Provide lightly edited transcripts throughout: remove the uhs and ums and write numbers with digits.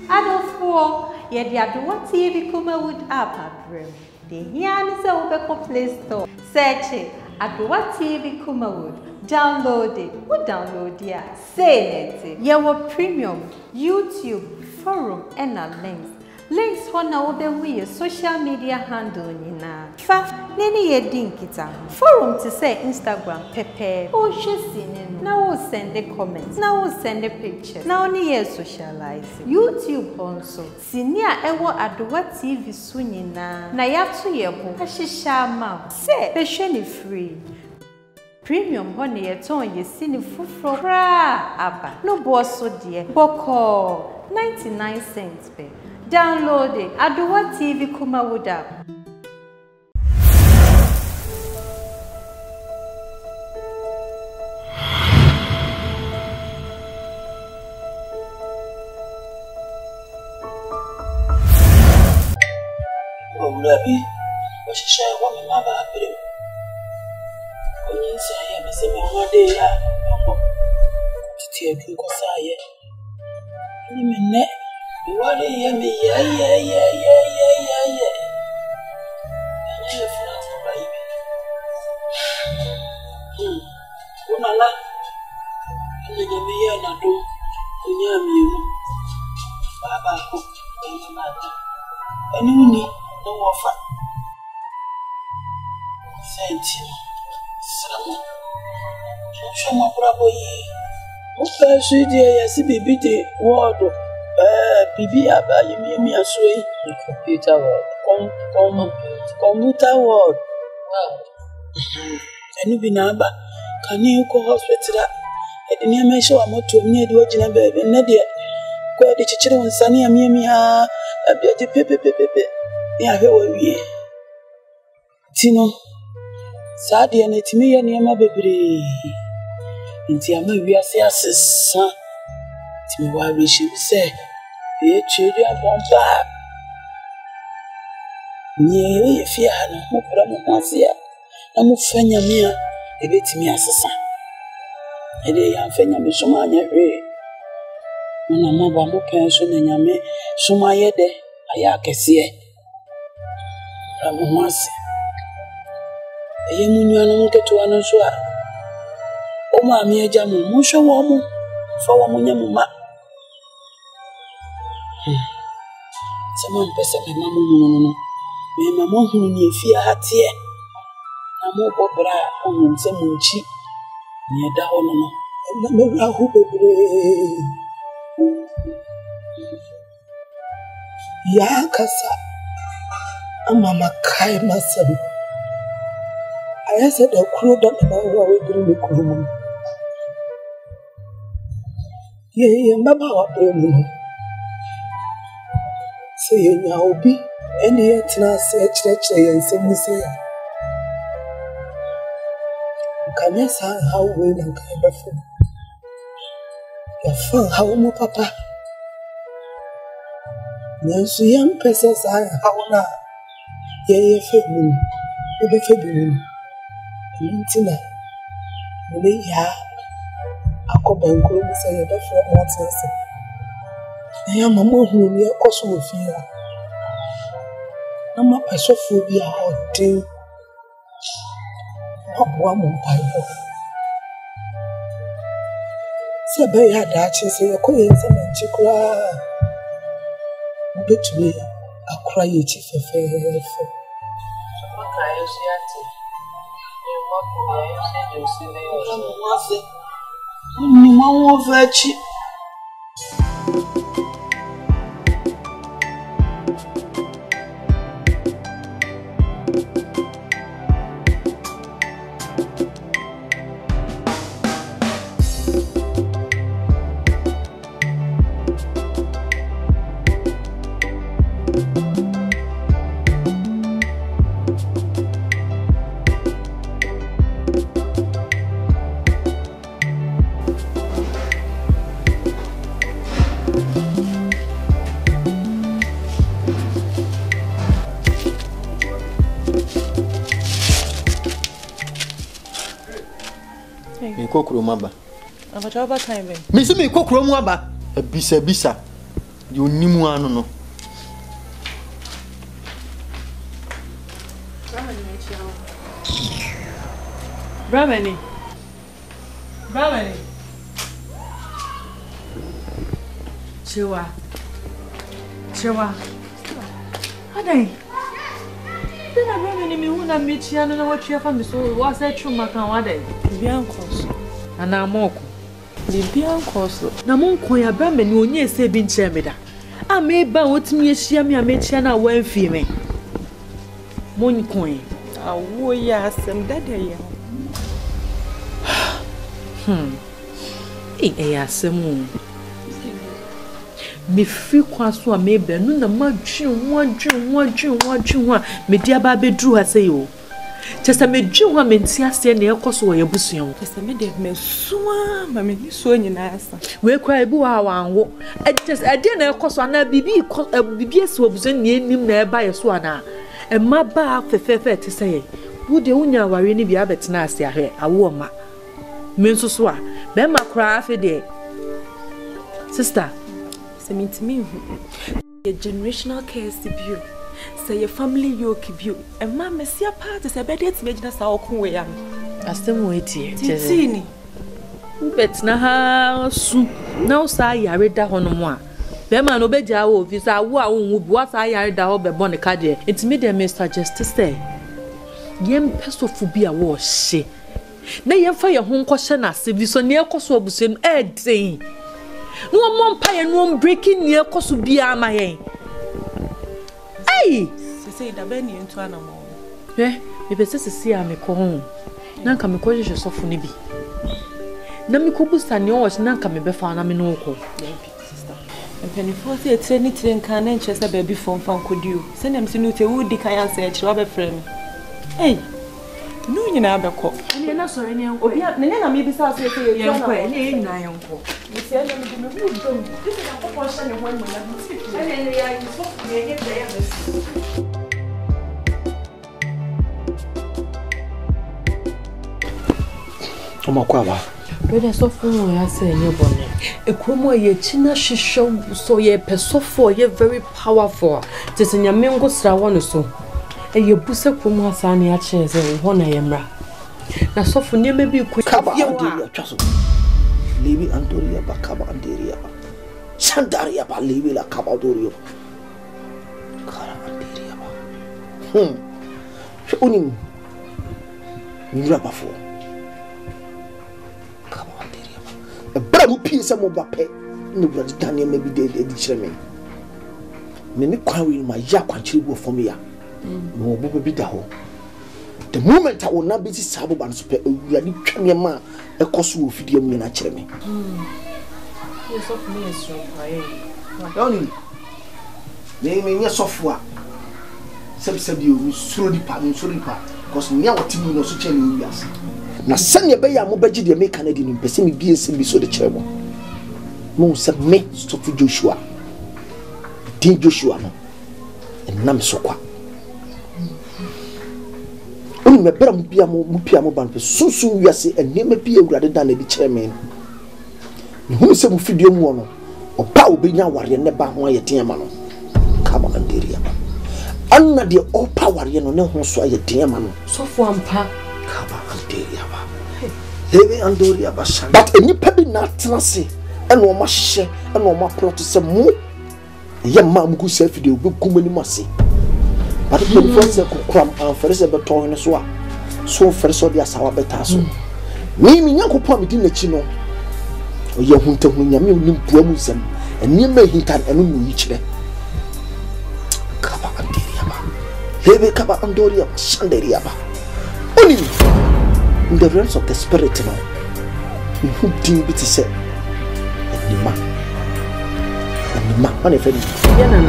Adolfo, yet the ABREWAH TV KUMAWOOD app ABREWAH. The here is a Play Store. Search it, ABREWAH TV KUMAWOOD. Download it. Who download it? Say it. Your premium, YouTube, forum, and a links. Links for now we social media handle nina. Fa nene ye dinkita. Forum to say Instagram pepe. Oh she now we'll send the comments. Now we'll send the pictures. Now only ye socialize. YouTube also. Sinia ewo ABREWAH TV sunina. Na yapsu ye ho. Ashisha ma. Say pesheni free. Premium honey ye ton ye sini fufro kra aba. No boss so dear. Boko 99 cents pe. Download it. ABREWAH TV KUMAWOOD app. Rabi, what she share woman, my baby. When you say I am a semi day, to take you, Cossaye. You mean that? What do you mean? Yeah. And I have friends, baby. Woman, and the Yamia Nadu, Yami, Baba, and the matter. And you need no offer. Thank you. Salamu. Show my bravo ye. Okay, sweet dear, yes, baby, word. Bibi aba me aswe. Computer word. Computer word. Wow. Enu bi na aba. Can you go hospital? E ni me show amoto mi e di ogina baby. Na de ko de chichire wonsane amiami ha. Abi de pepe. Ni ahwe wa wie. Tino. Saade na timi ye niam bebre. Nti ama wiase asesa. Timi wa wishi se. Ye chiri abomba. Ni ye fia no mo pra mo asia. Na mo fanya mia e betimi asesa. E de ya fanya me so anya hwe. Mona mo ba mo kan so na nyame so ma ye de aya kese. Pra mo asia. Eye munyana nketo no so a. O ma mi eja mo mo hwe wo mo. Fa wo mo nyam ma. Someone person my mama no. Me mama hu ni efia hatie. Na mo bobra ohun se munchi. Ni eda ho no. Na me ra hu bebre. Ya kasa. Amama kai masem. I said the crew that na wa bring me krumu. Ye mama wa bring. Say you obi any yet na say church and say me say can you say how we na kind of phone your phone how mo papa na so young person say how na ye fe me be fe bi me ntina me ya Akuapem Twi say you be for what say ya mama hu ni ekoso ofia na ma pasofo bi a hotel aboa mo mpaio se be ya da chi se yakoye se manchi kura betumi akura ye chi fefefe so maka yesu ati e mo ko yesu de sile yo mo ase ni mo wo fa chi. Kokro maba. Abacha ba time. Me se me kokro mu aba. Bisa. You nimuano no. Brahmani. Chewa. Adai. Then I Brahmani me who na meet you and what you have so was that true makan wade. Biancos. And amoko. The biancos. Na monko ya Brahmani onye se bi nche me da. A me ba wotimi ehia me a me chia na wan fi me. Monko yi. Awo ya asem dada ye. Asem. Me free kwaso a me be no na madwen me dia ba bedru ha sei o. Chese me dwen ho me ntia se na ekoso wo yabusuan. Chese me de me soa ma me ni so nyina asa. We kwa ebi wa wanwo. Chese ade na ekoso na bibi ese obusuan ni enim na eba yeso ana. E ma ba fefefe te sei. Wo de unya ware ni bia betena ase ahwe awo ma. Me nso so a be ma kra afi de. Sister, say me to me. Your generational care is you. Say your family yoke you. And ma mesia part is a better to make us all come way am. Astem wait here. Tini. Bet na ha su. Now say yare da hono mo a. Be ma no beja wo visa wo a wo bi what say yare da ho be bon ka de. It me dey me suggest say. Yem pesofu bi a wo hye. Na yem fa ye ho nkɔ na se bi so ne ekoso obuse no e den. No mom pie no breaking near kosu bia ma yen. Hey, say da be ni ntu anamo. Me pese se a me ko ho. Na nka me ko je sofo ne bi. Na me ko busa ne o na nka me be fa na me no ko. Sister. Empeni for say train kan na nche se baby phone fan kodio. Se nem se no te wo di kan answer e chira be frame. Hey. No nyina be ko. Ene na so ene enko. Obi na na me bi sa so e enko. Ene nyina enko. Ese ene me wo dom. This is a proportion of one man. Ene ya you so me get there best. Oma kwa ba. Brother so fun ya say enye bonne. Ekromo ye china hwehwe so ye pesofo ye very powerful. Tesenya mengo sra won so. Eye busa kromo asa na ya cheze ho na ye mra. Na sofo ne me bi ku ya twaso. Levi Andoria ba kaba Andoria ba. Sandaria ba levi la kaba Andoria. Kara Andoria ba. Unim. Nura ba fo. Kaba Andoria ba. E bra mu pin se mo ba pe. Ni bra Daniel me bi de chire me. Me ni kwa wi ma ya kwanchiri bo fo me ya. No bo bi da ho. The moment I will not be sabo ban super really twame ma ekoso ofidie mu na kire me. Yes of me is strong pai. Only me nya sofo a sebi o suro di pa because nya wotimi no so chene ni biase. Na sanya be ya mo baji de me Canada ni pese me bi ese bi so de kire mo. Mo se me stop Joshua. Din Joshua no. Enam so kwa. Me bram bia mo ban pe sunsun wiase enema bia awurade da na bi kire me no hu se mu fidie mu no oba obenya ware ne ba ho ayete ma no kaba Andoria ba anna de opa ware no ne ho so ayete ma no sofo ampa kaba Andoria ba Levi Andoria ba shan but enipa bi na tenase ena o ma hye ena o ma plot se mu ye ma mu ku se fidie obegum ni mase. But the first cram and first ever torn as well. So first of the Asawa betaso. Me, Yanko me didn't you know. Or your hunter when you mean Bromusem, and you may hint at and each day. Kaba Andoria. Leve Kaba Andoria, Shanderiaba. Only in the realms of the spirit now. Who deem it to say, and the man, and if any. Yana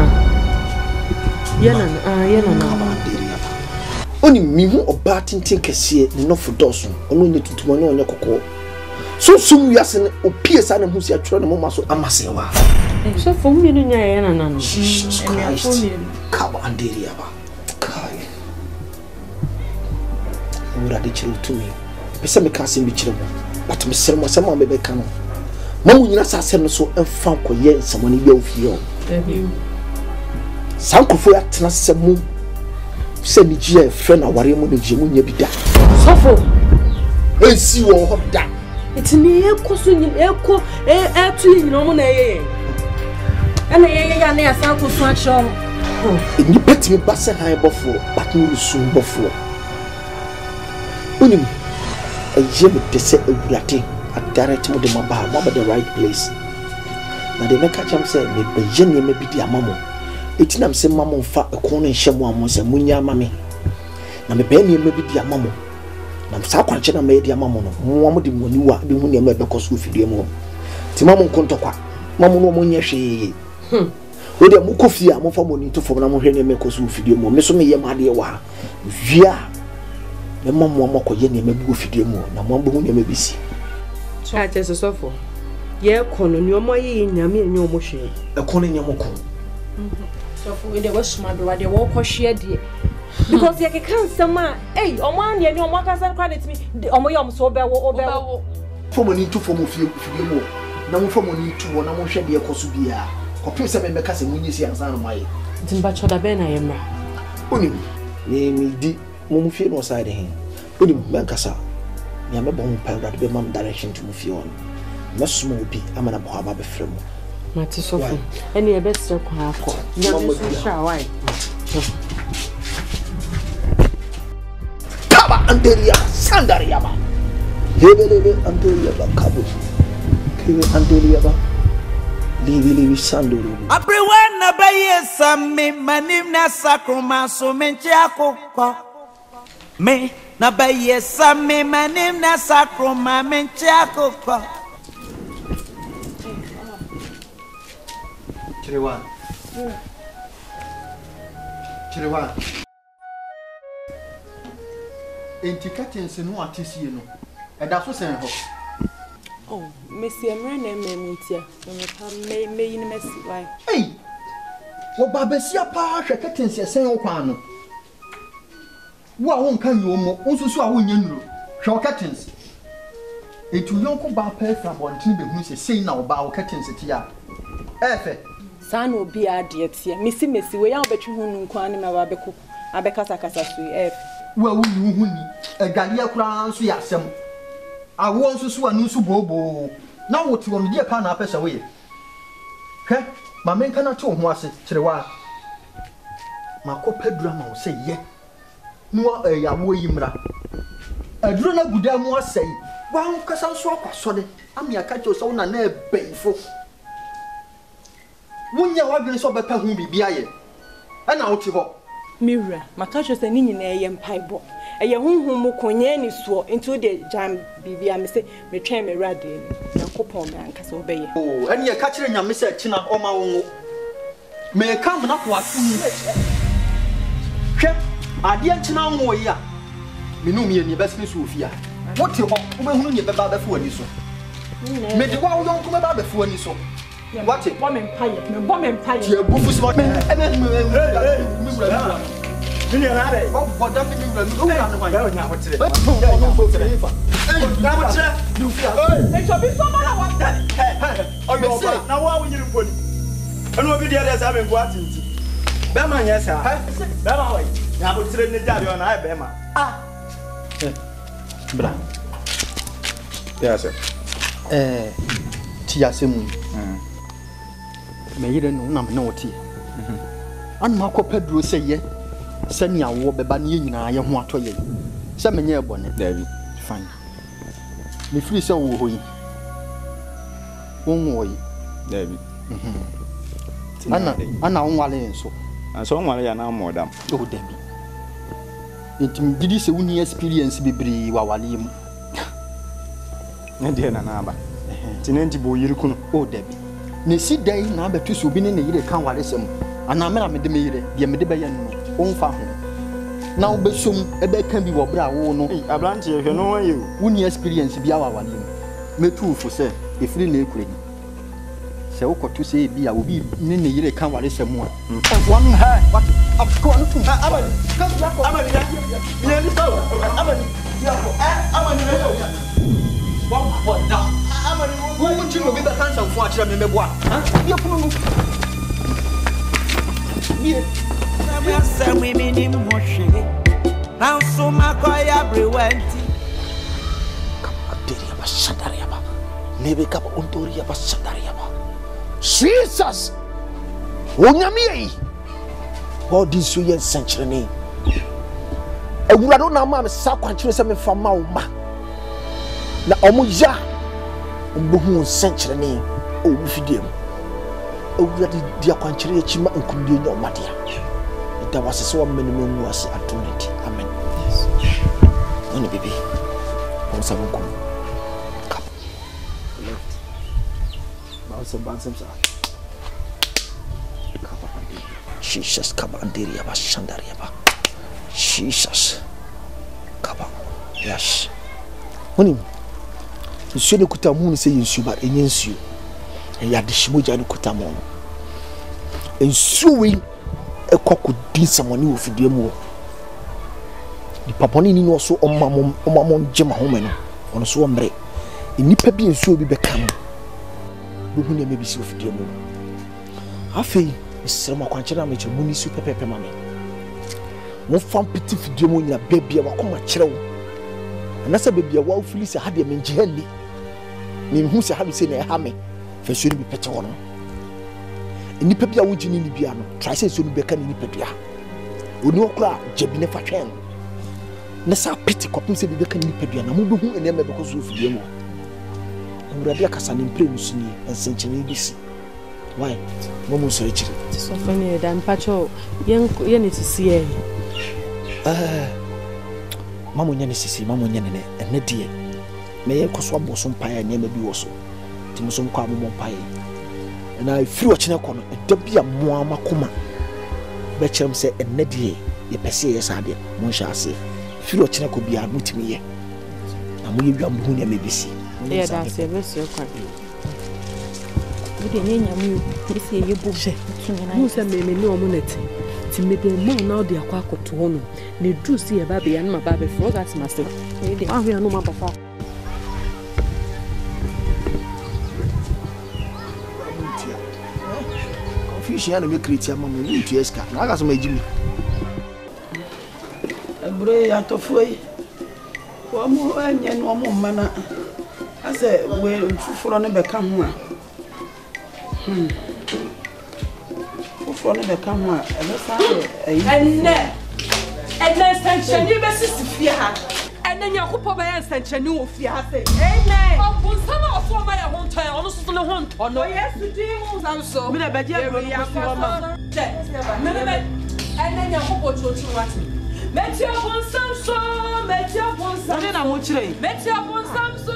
Only me who oba tintin kese ne no for dosun ono nye tutumo ne onye kokko so sum wiase ne opie sa na hu si atwere ne mama so amasewa so for me no nya yana na no Kaba Andoria ba kai ura de chiru to me pese me ka se me chire mo but me sere mo se mo be ka no mamu nyina sa se no so emfa koye samani bi ofie o Sankrofo ya tena semu se ni je friend aware mu ne je mu nya bida sofo ensi wo ho da etini ekoso nyi eko etu nyi no mu na yeye ana yeye ya na ya sankoso a cho ni betimi ba se han bofo batnu sun bofo unim eje me tese ewurate a direct mo de maba mo the right place na de meka cham se me beje ne me bidi amamo etinam se mamo mfa ekon no nhye mo amo se munya amame na me be ne me bidi amamo na sa kwanche na me di amamo no mo mo de moni wa de hu ne me be koso fidie mo ti mamo nkontokwa mamo no mo nya hwe we de mo kofi a mo fa moni to fom na mo hwe ne me koso fidie mo me so me ye made wa via me mamo mo koye ne me bu fidie mo na mo hu ne me bisi cha che sofo ye kono ni omo ye nyame enye omo hwe ekono nyamo ko sofo we de wasuma do wa de wo ko hwe de because ye can sama omo an ye ni omo kasa kwa de timi omo ye omo so obewo fomoni to fomo fidie mo na mo fomoni to wo na mo hwe de koso bia ko pe se me meka se munyi si ansan no mai timba choda be na ye mra oni ni mi di mo mu fie no side hen oni bankasa ni amebo mo pa rad be mam direction to mu fie on mesmo obi amana bo aba be frem mati sofo eni e be se kwa akọ nyame so sha why kaba anderia sandaria ba hebelebe anderia ba kabo kebe anderia ba livi sandoro ABREWAH na BAYIE sami manim na sakroma so menchi akoko me na BAYIE sami manim na sakroma menchi akoko Chirewa Entikatense no atesie no eda so sen ho oh messi emre na memutia me yin messi why hey wo babasia pa hwe katense sen ho kwan no wo a won kan yo mo onsusu a won nyanuro hwe wo katense etu yonko ba pa fra bontin be hu se sei na wo ba wo katense tia efe san obi ade tie messi we ya obetwe hu nu kwan ne ma ba beko abekasa kasa so efe wo wu hu ni egali akura nso ya asem awo nso so anu nso bobo na wo ti won die pa na apesa we hwe ma menka na to ho ase Chirewa ma ko padura ma wo se ye no ya wo yimra aduro na guda mu asai wa nkasa nso akwaso de ami aka che so na na ebeifo wunya wa dwene so beta hu bibia ye ana wo ti ho Mira, makacho se ni nyina eye mpaibo. Eye hunhun mu konye ni so into the jam bibia me se me twen me rade ni. Yakopon me ankasa obeye. Oh, eni e ka kire nyame se kina o ma wonwo. Me kam na ko afu ni. Hwe, ade nkina nwo yi a. Me no me ni besi so ofia. Wote ho, wo be hunu ni be ba fu ani so. Me de wa wo yonko be ba fu ani so. What it? Bomb empire. Me bomb empire. Tie bufu so me me yire no na me na wotie an ma ko pedro se ye se nia wo beba ne nyina ye ho ato ye se me nye ebone david fine me free se wo ho yi won wo yi david ana won wale enso so won wale ya na modam o david intim didi se woni experience bibiri wa wale mu ne de na na ba tinenti bo yiri kuno o david ne si dai na abetu so bi ne ne yire kan wale sem ana me na me de me yire de me de be ye no on fa ho na wo be som e be kan bi wo bra wo no abranche hwe no wa you woni experience bi awa wale me tu fo se e firi na ekure ni se wo kotu se bi a obi ne ne yire kan wale sem a one ha what of go on to amani kan ya ko amani ya ni so amani ya ko amani na yo what now amani wo nti no bi be kan san fo a kire me meboa ha bi akunu no Now so my boy ABREWAH. Jesus! Onyame! God is so yen century. E wura do na ma me sa kwankyere se me fama wo ma. Na omo ya ombehu century o mu fidiem. E wura di akwankyere echi ma nkumdie nya omadea. Ida wasese wa menemu mu ase atoneti. Amen. Oni bibi. On sabonko. Kap. Left. Bounce bounce sa. Jesus kaba andiria ba shandaria ba. Jesus kaba. Yes. Oni. Nsuo ne kuta mu ne se nsuo ba enye nsuo. E ya de shimoja ne kuta mu no. Nsuo wi ekoko din samani wo fidie mu. Di paponi ni no so omamom jema home no. Ono so omre. Enipa bi nsuo bi beka mu. Bo hu ne me bi si wo fidie mu. Afei Srema kwankyere ameche muni su pepepe mame. Mo fam piti fidie mo nya bebia wakoma kyerɛw. Na se bebia wa ofili se ha de menje hali. Me hu se ha bi se na ha me. Fa so ni bi pete ho no. Enipa bia wo gini ni bia no. Try se so ni beka ni pedua. Oni okura jebi ne fa twen. Na sa piti kopim se bi beka ni pedua na mo be hu ene me be ko so fidie mo. Awurade akasa ne mpre musuni ensenkyene bi si. Why? Momo so echiri. So funny dan pacho yen to see e. Mamo nya ne sisi, mamo nya ne ene de. Me ye koso aboso mpae nya ma bi wo so. Ti mo so nkwa ammo mpae. Na ifiri ochine kono, da bia mo amakoma. Be kyerem se ene de ye pese ye sa de. Mo hya ase. Ifiri ochine ko bia mutimi ye. Na mo ye wiam hu ne me bisi. Yeah, that's it. What's your question? We didn't know if you bush. You said, "Maybe no money." To maybe more now they are quite to honor. They do see a baby and my baby for that's master. They are no matter for. Confusion and make create your mama into your scar. I got some Jimmy. ABREWAH to Twi. One more and one more manner. I said, well, for on the become for the camera, and then sanction you best fear her. And then your couple by sanction you fear her. Amen. Oh, some of my own time, almost to the home. Oh, no, yes, to do so. And then your couple to what? Met your one some so, met your one some, met your one some so.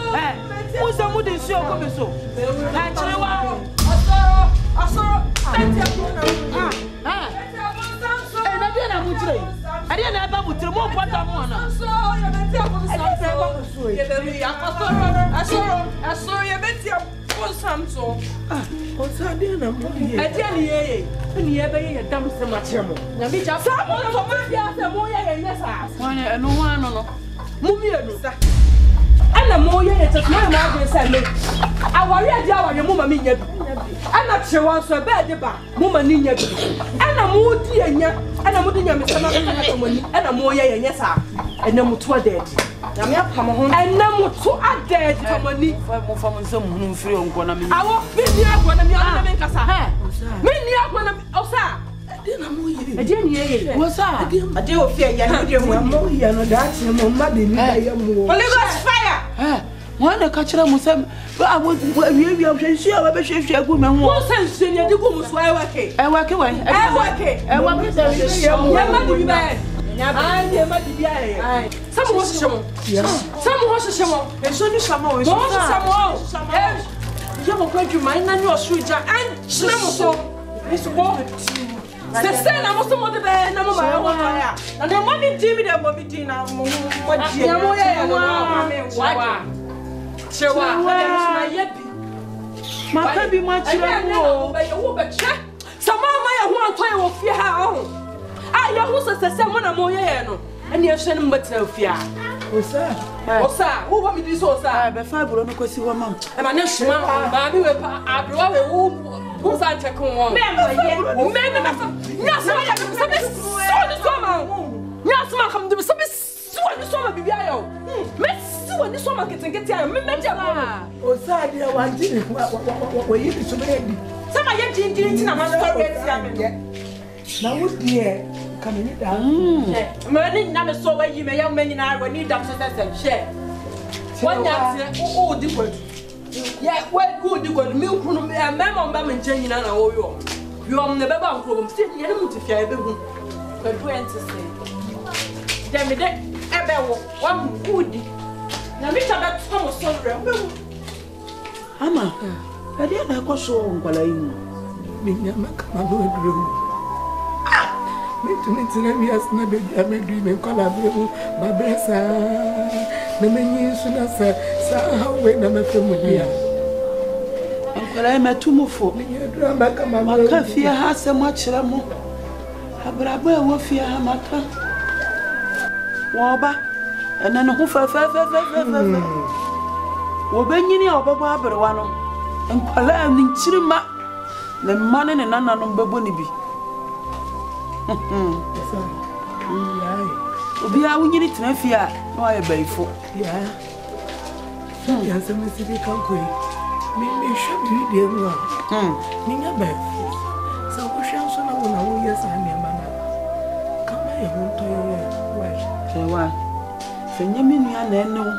Who's the mood is your coming so? I saw I didn't have to tell more what I want. I saw you bet you for some so. What's I didn't know? I didn't hear a damn so much. Someone for my yes, I no one. Movie, and a more yet as my mother said, I worry at your mumma. I'm not sure what's so bad about Mumma Nina. And a more dear, and a mudia, and a more yes, and no more to a dead. And no more to a dead money from some free on Gonami. I won't be near Gonami. Many are one of Osa. I didn't hear what's that? I do fear you. That's your mother. Fire! One a catcher Muslim, but I would be able to see our bishop. I sense you do almost I work away. I work away. I want to say, some was some and so some more. You have a great mind and your sweet and so it's water. Sister, I'm also more the bed, no more. And the money Jimmy that will be dinner. What you my baby, my child. Some of my one toy will fear her. I was a someone a more and you're sending but no fear. Oh, sir, who want me to do so, sir? I have a 5 on the question, mom. And my next man, Baby, ABREWAH. Who's I check on? Now, what dear, coming down? Money never saw where you may have many now when you dance and share. One that's all different. Yeah, well, good, you got milk, and Mamma and Jenny and all you. You are the baby from sitting here to fear the room. But when to say, damn it, one good. Now, Mr. That's almost so real. Ama, I didn't go so on while I me as na baby, I made dream collaborate my best. The menu soon as how when I'm a familiar. Uncle, I'm a tumor for me. My coffee has so much. Abraba will fear Hamaka. Waba, and then who for Obeying your Barbara and Palam Chirima, the money and unknown Babonibi. Obi a wonyini tenafia no aye baifo ya ya se mesidi kanko me shabi de ruwa ni nya baifo so wo hwanso na wona wo yesa ne mama kama ye ho to ye wa se nya me nua na ene wo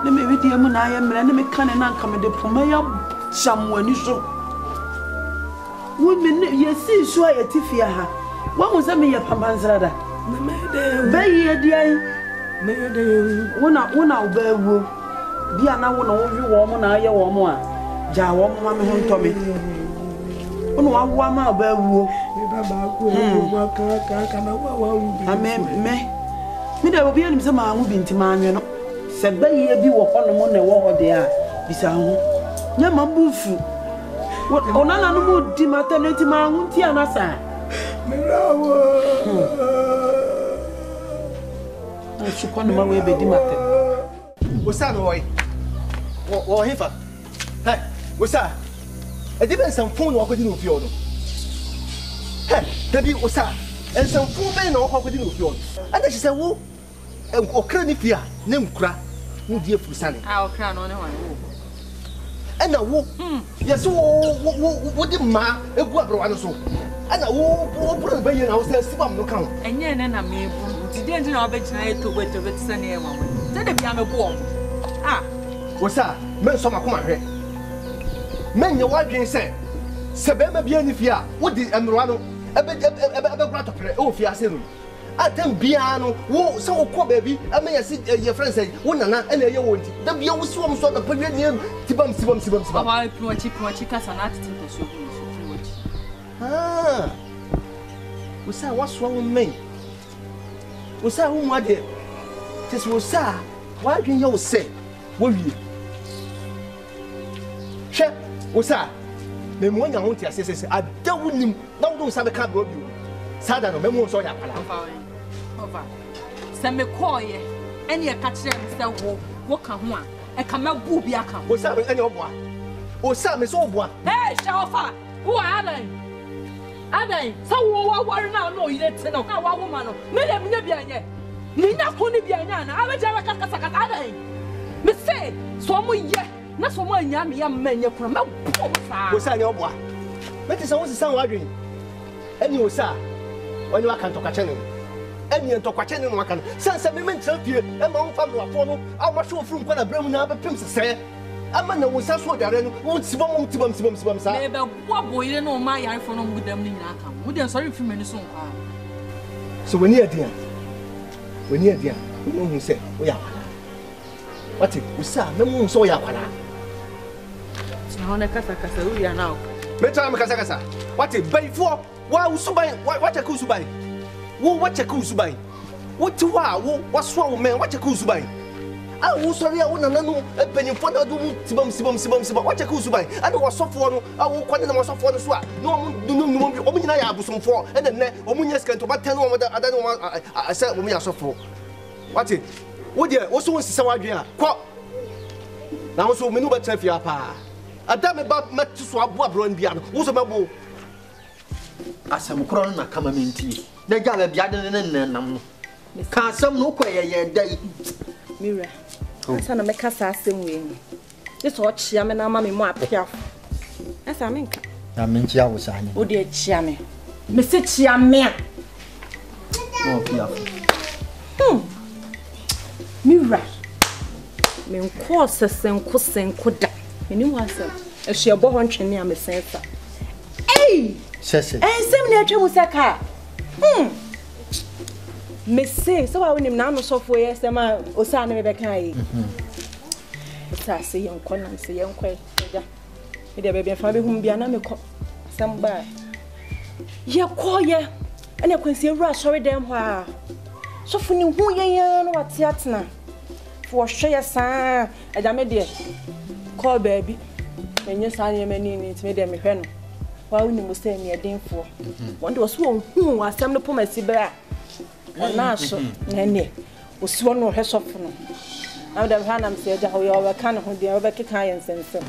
na me bi de mu na aye mra na me kan na nka me de poma ya chamwani so wo me yesi so aye tifia ha wa mo se me ye pambanzrada BAYIE dia wona obawu bia na wona wo wi wo mo na aye wo mo a ja wo mo ma me ho nto me wona wa wa ma obawu me baba ko ka na wa me da obi anim se ma hu bi nti ma anwe no se BAYIE bi wo hono mo na wo ho de a bisa ho nya ma mbufu ona na no mo di maternity ma hu ti anasa Mirawo. Je crois que nous m'avons dit matin. Où ça, Noé? Où est-ce que hey, où ça? Et tu veux un fond ou encore nous fions? Hey, David, où ça? Un fond ben ou encore nous fions? Et je sais où? Au crâne ni fia, nem cra, nous dire fusane. Ah, au crâne on est où? Et na où? Yes, où dit ma? Et où ABREWAH so? Et na où pour BAYIE na où c'est si pas me quand? Et n'y a n'a me today and I'll bet you to wait to it sunny one. Then if I'm a bomb. Ah, what's that? Men some come here. Men your wife can say, Sabema Bianifia, what did Amrano? A brat of play, oh, Fiasin. I tell Biano, whoa, so call baby. I may see your friend say, one and a won't. The Bian was swum sort of pavilion, Tibum. I chicas and attitude to ah, what's that? What's wrong with me? What's that? Who might it? This was that. Why can you say? Will you? Chef, what's that? The one I want to say, I don't want him. Don't have a cab of you. Sada no memo so ya pala. Over. Send me call ye. Any a catch them say wo kan ho a. E kan ma bu bi aka. What's that? Any oboa. What's that? Me so oboa. Hey, Shaofa. Who are they? Adai, so wo now no you let no. Na wa woman no. Me dem nya bia nye. Ni nya ko ni bia nya na. Abeja wa kaka adai. Me say so mo ye. Na so mo anya me ya manya kura ma bo sa. Wo sa nya oboa. Me ti say wo sisan wa dwen. Eni wo sa. Wani wa kan to ka chene. Eni to kwa chene no wa kan. Sansa me mentra fie. E ma won fam no afo no. A ma hwe ofuru nkwa na bremu na abepem sese. Ama na wo sa so dare no. Wo tibom sa. Me be wo boyire no ma yare fo no ngudam ni nyina aka. Wo dem sorry fi mani so nkwa. So when you there. We know who say, "We are." What it? We say, "Me mo so ya kwala." Na ona kasa we are now. Me tell me kasa. What it? Bay for? Wa usubai? What check usubai? What check usubai? What to what swallow man? What check usubai? Ah, wo sorry a wona nanu epanifo na do tibam. What check usubai? I do wasofo no. Ah, wo kwade na wasofo no so a. No omo nyina ya abusomfo. E ne omo nya skanto ba 10 omo ada no say omo ya sofo. What it? Wo de wo so won sisa wadwen a. Ko. Na wo so me no ba trafia pa. Adame ba met so abo abron bia no. Wo so mebo. Asam kro na kama menti. Na gala bia de ne nam no. Ka asam no ko ye dai. Mira. Asa na meka sa asem we ni. This o chia me na ma me mo apia. Asa me nka. Na menti a wo sa anya. O de chia me. Me se chia me a. Oh, pia. Mira. Me nko senko da. Eni wa asem. Ehia bo ho ntwene a me senfa. Ei! Sese. Sem na atwa musaka. Me say so wa wonim na no sofo ye sema osa na me be kan yi. Osa se ye nko na se ye nko ja. Me de be be fa be hum bia na me ko. Sem ba. Ye ko ye. Ene kwansi ewura sorry dem ho a. Sofo ni hu ye no wate atena. Fo hwe ye saa. Aja me de. Call baby. Enye saa ye mani ni me de me hwe no. Wa wonim mo say me edinfo. Wonde wo so hu asem no pomasi bra. Na so nene osuo no hwesofo no awda hanam se ja ho yo we kan ho dia we keka yen sensem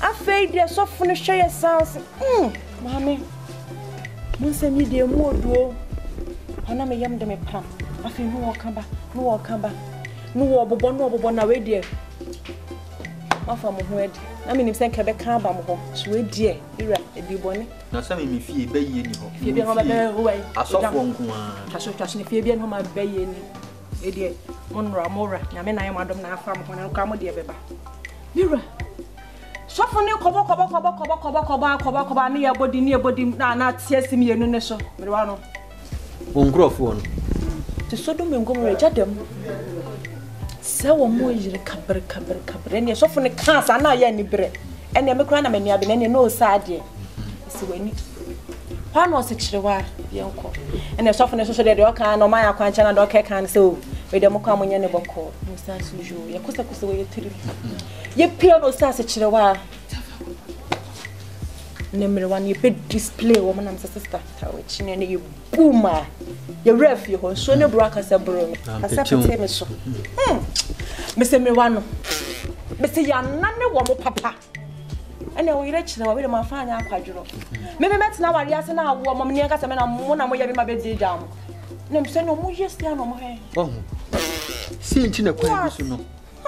afei dia sofo no hwe ye sans mami mun se mi de mu oduo ana me yam de me pam afei no okamba no obobo na we die afa mo ho edi na me nim se nka be kan ba mo ho so we die ira ebi boni na sami mi fie BAYIE ni ho. Fie bien ho be ruwai. Asofo nkoa. Taso ne fie bien ho ma BAYIE ni. E die monra mora na me na yam adom na afa mo ho na ka mo de beba. Mira. Sofo ne kobo ne ye bodi na tiesi mi enu ne so. Me wa no. Ongrofo no. Ti sodo me ngom re jadem. Se wo mo yire kabre ne sofo ne kansa na ya ni bre. Ene me kura na me niabe ne no saade. Siweni pano se chirewa yenko ene sofo ne so de oka no ma akwancha na do kan so we de mokwa munye ne boko musa sujo ye kusa we tiri ye pia no sa se chirewa ne mrewan ye pe display wo manam se sister ta we chine ne ye booma ye ref ye ho so ne bro aka se bro me asa pete me so me se mrewan no me se ya nane wo mo papa ene wo ire chira wo be ma fa anya akwadworo me metina wari ase na awo mo ne nka se me na mo na mo ye bi ma be di jam ne mse no mo yes ya no mo he si nti na kwa bi so no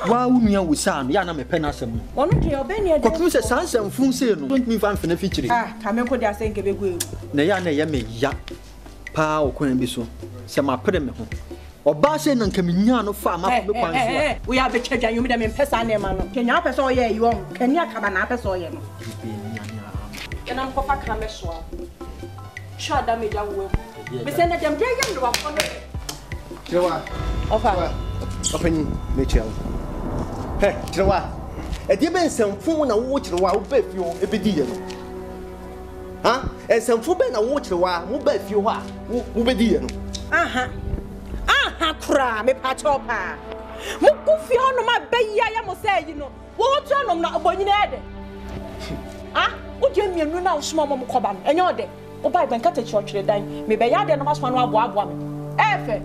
wa unua wo sa no ya na me pe na asem ono de obeni e de ko se sansam fun se no don't me fan fena feature ka me ko de ase nke be gu ewu na ya na ye me ya pa okwan bi so se ma pere me ho oba se na nka me nya no fa ma be kwan so we ya be chadwan yumi de me pesa na ma no kenya pesa o ye yiwo kenya akaba na pesa o ye no na mko fa kra me so sha da me da wo me se na dem de yam do afo no Twa ofa opani me chel he Twa e di ben samfu na wo Twa wo ba fio e be di ye no ha e samfu be na wo Twa wo ba fio ho a wo be di ye no aha kura me pa chopa mo ku fi hono ma BAYIE ya mo say yi no wo to anom na obonyina ede wo je mienu na osoma mo koba no enye ode wo bai ben kata church dan me be ya de no maso no abo me efe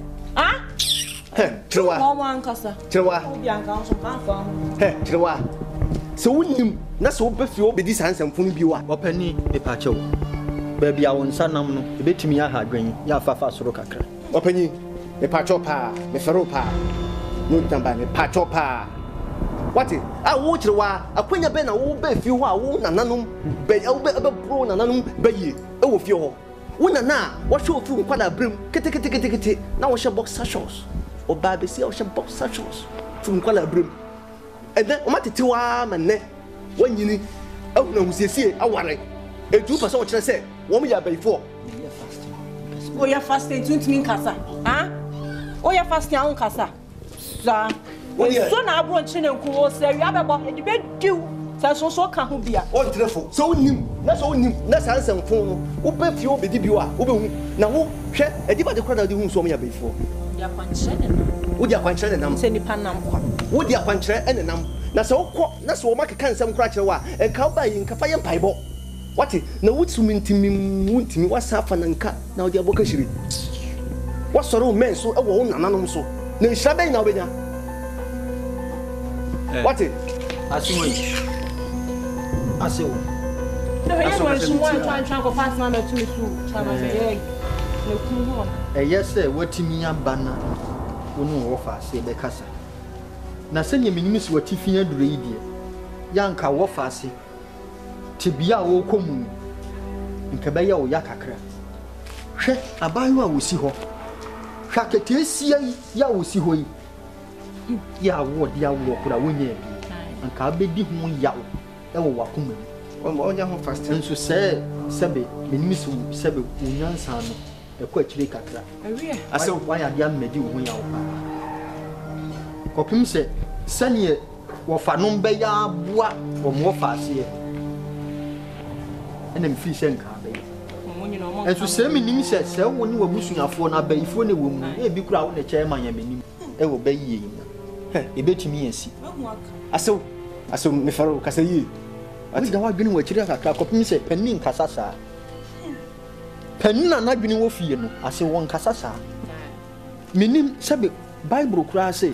Twa mo ankasa Twa bi anka so kan fa Twa so wonim na so be fio be di sansam funu bi wa opani me pa chew ba bia won sanam no e betimi ya ha dwen ya fafa soro kakra opani me pacho pa me fero pa no tamba me pacho pa what a wo Twa akwanya be na wo be fie ho a wo nananom be bro nananom BAYIE e wo fie ho wo nana wo hwe ofu nkwala brem kete na wo hwe boxer shorts o ba be si wo hwe boxer shorts fu nkwala brem and then o matete wa manne wanyini ahuna husiesie aware edu pa so wo kire se wo mo ya bayifo o ya fasting tuntimi nkasa o ya fasting an nkasa za so na abro nchine nkuwo se wi abebo e de be diu so ka ho bia on trefo so nim na sansam fon no wo be fio be di biwa wo be hu na wo hwe e di ba de kwada de hu so mo ya bayifo ya kwanchene wo dia kwanchene nam se nipa nam kwa wo dia kwanchene ene nam na se wo kọ na se wo makeka nsam kra kire wa e ka ba yi nka fa ye mpaibo wati na wutumi ntimi wasafa na nka na wo dia boka shiri wasoro men so e wo nananom so na nhira ben na obenya wati Asimoyi ase wo no he was one trying go fast man to me so chama me no ku ho yes watimi abana wonu wo fa ase be kasa na senya minimi so watifi adure yi die yanka wo fa ase tibia wo komu nka be ya wo yakakra hwe abayo a wosi ho hwa ketesia ya wosi ho yi ya wo dia wo kura wonya bi nka abedi ho yawo e wo wakoma onya ho fast nso sebe minimi so sebe unyansa no e ko akire kakra ase wo ya dia mmedi wo yawo pa kopim se sanye wo fa no be ya boa wo mo fa ase ena mfi se nka be enso se minim se wo ni wabusuafo na ba ifo ne wo mu e bi kura wo ne chairman ya menim e wo BAYIE e betimi yansi ase me faro kasa yi ati da wa dwene wo akire kakra kopim se panin kasa sa panin na dwene wo fie no ase won kasa sa menim sebe bible kura se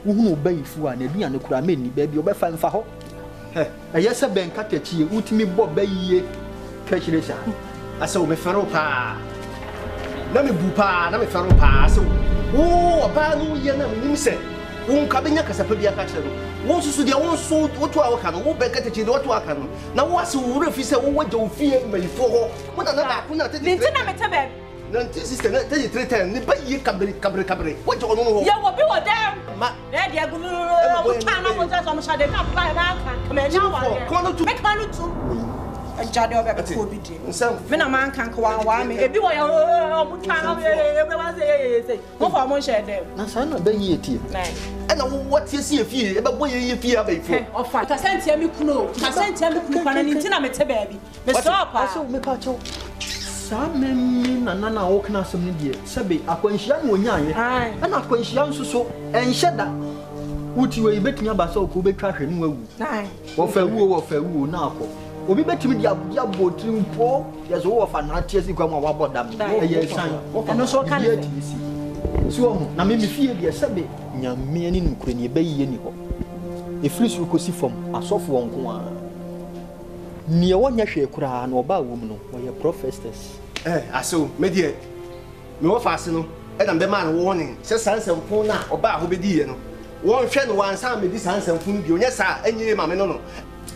wuhunu bayifu a na bia ne kura menni ba bi obefa mfa ho ayese benka tachi utimi bo BAYIE kachire sa ase o me faro pa na me bu pa na me faro pa ase o ba no ye na menim se won ka benya kasa pa bia ka kire won susu dia won so oto a waka no wo benka tachi de oto aka no na wo ase wo refi se wo waje ofie mayifo ho mo na ba ku na tete ni tina me tebe nanti sister na tete 310 ni BAYIE kabre waje ono ho ya wo bi wo dem ma e dia gu mo ta na mo ta so mo shade ka ba na ka me nya wa me ka no tu ajade obe ko bi di me na man kan ko wa me ebi wo ya mo ta na e be wa se mo fa mo shade na sa na BAYIE tie na na wo tie si efie e be boye ye fie abaifo o fa Asante mi kuno kana ni tina me te baby me so pa so me pa cho sa me na wo kana som ni die sebe akwanhia no onyaye na akwanhia nso so enhye da wuti we betumi abasa ko betwa hwe no wawu wo fa wu na akọ obi betumi dia botrim po yeso wo fa na tie si kwa ma wa bodam ye san no so kan so na me fie dia sebe nyame ani nkure ne BAYIE ni ho e frisu ko si fom asofo wonko a nie wonya hwe kura na oba wo mu no wo ye professors aso me die me wo fa ase no e na be ma no warning se sansamfo na oba ho be die no won hwe no wansa me di sansamfo bi onya sa enye ma me no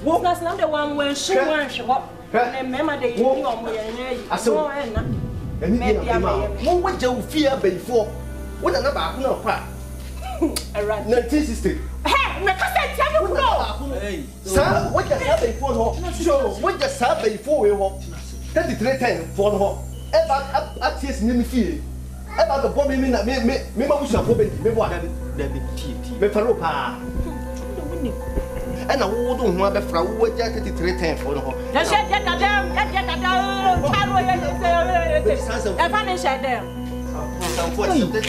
wo class na de wan wen shi wan shi ho na me ma de yi o mo ye nya yi aso eni dia ma wo waje ofie abaifo wo na ba ko na pa around 1960 me ka se tia me kuno sa waje sa abaifo ho so waje sa abaifo we ho 3310 for ho e ba aties ni me fie e ba do bo me na me ma busu afo be me bo ada de tie me faro pa na wo do ho abefra wo waje 3310 for ho na she je dadam paro ye e fa ne she dem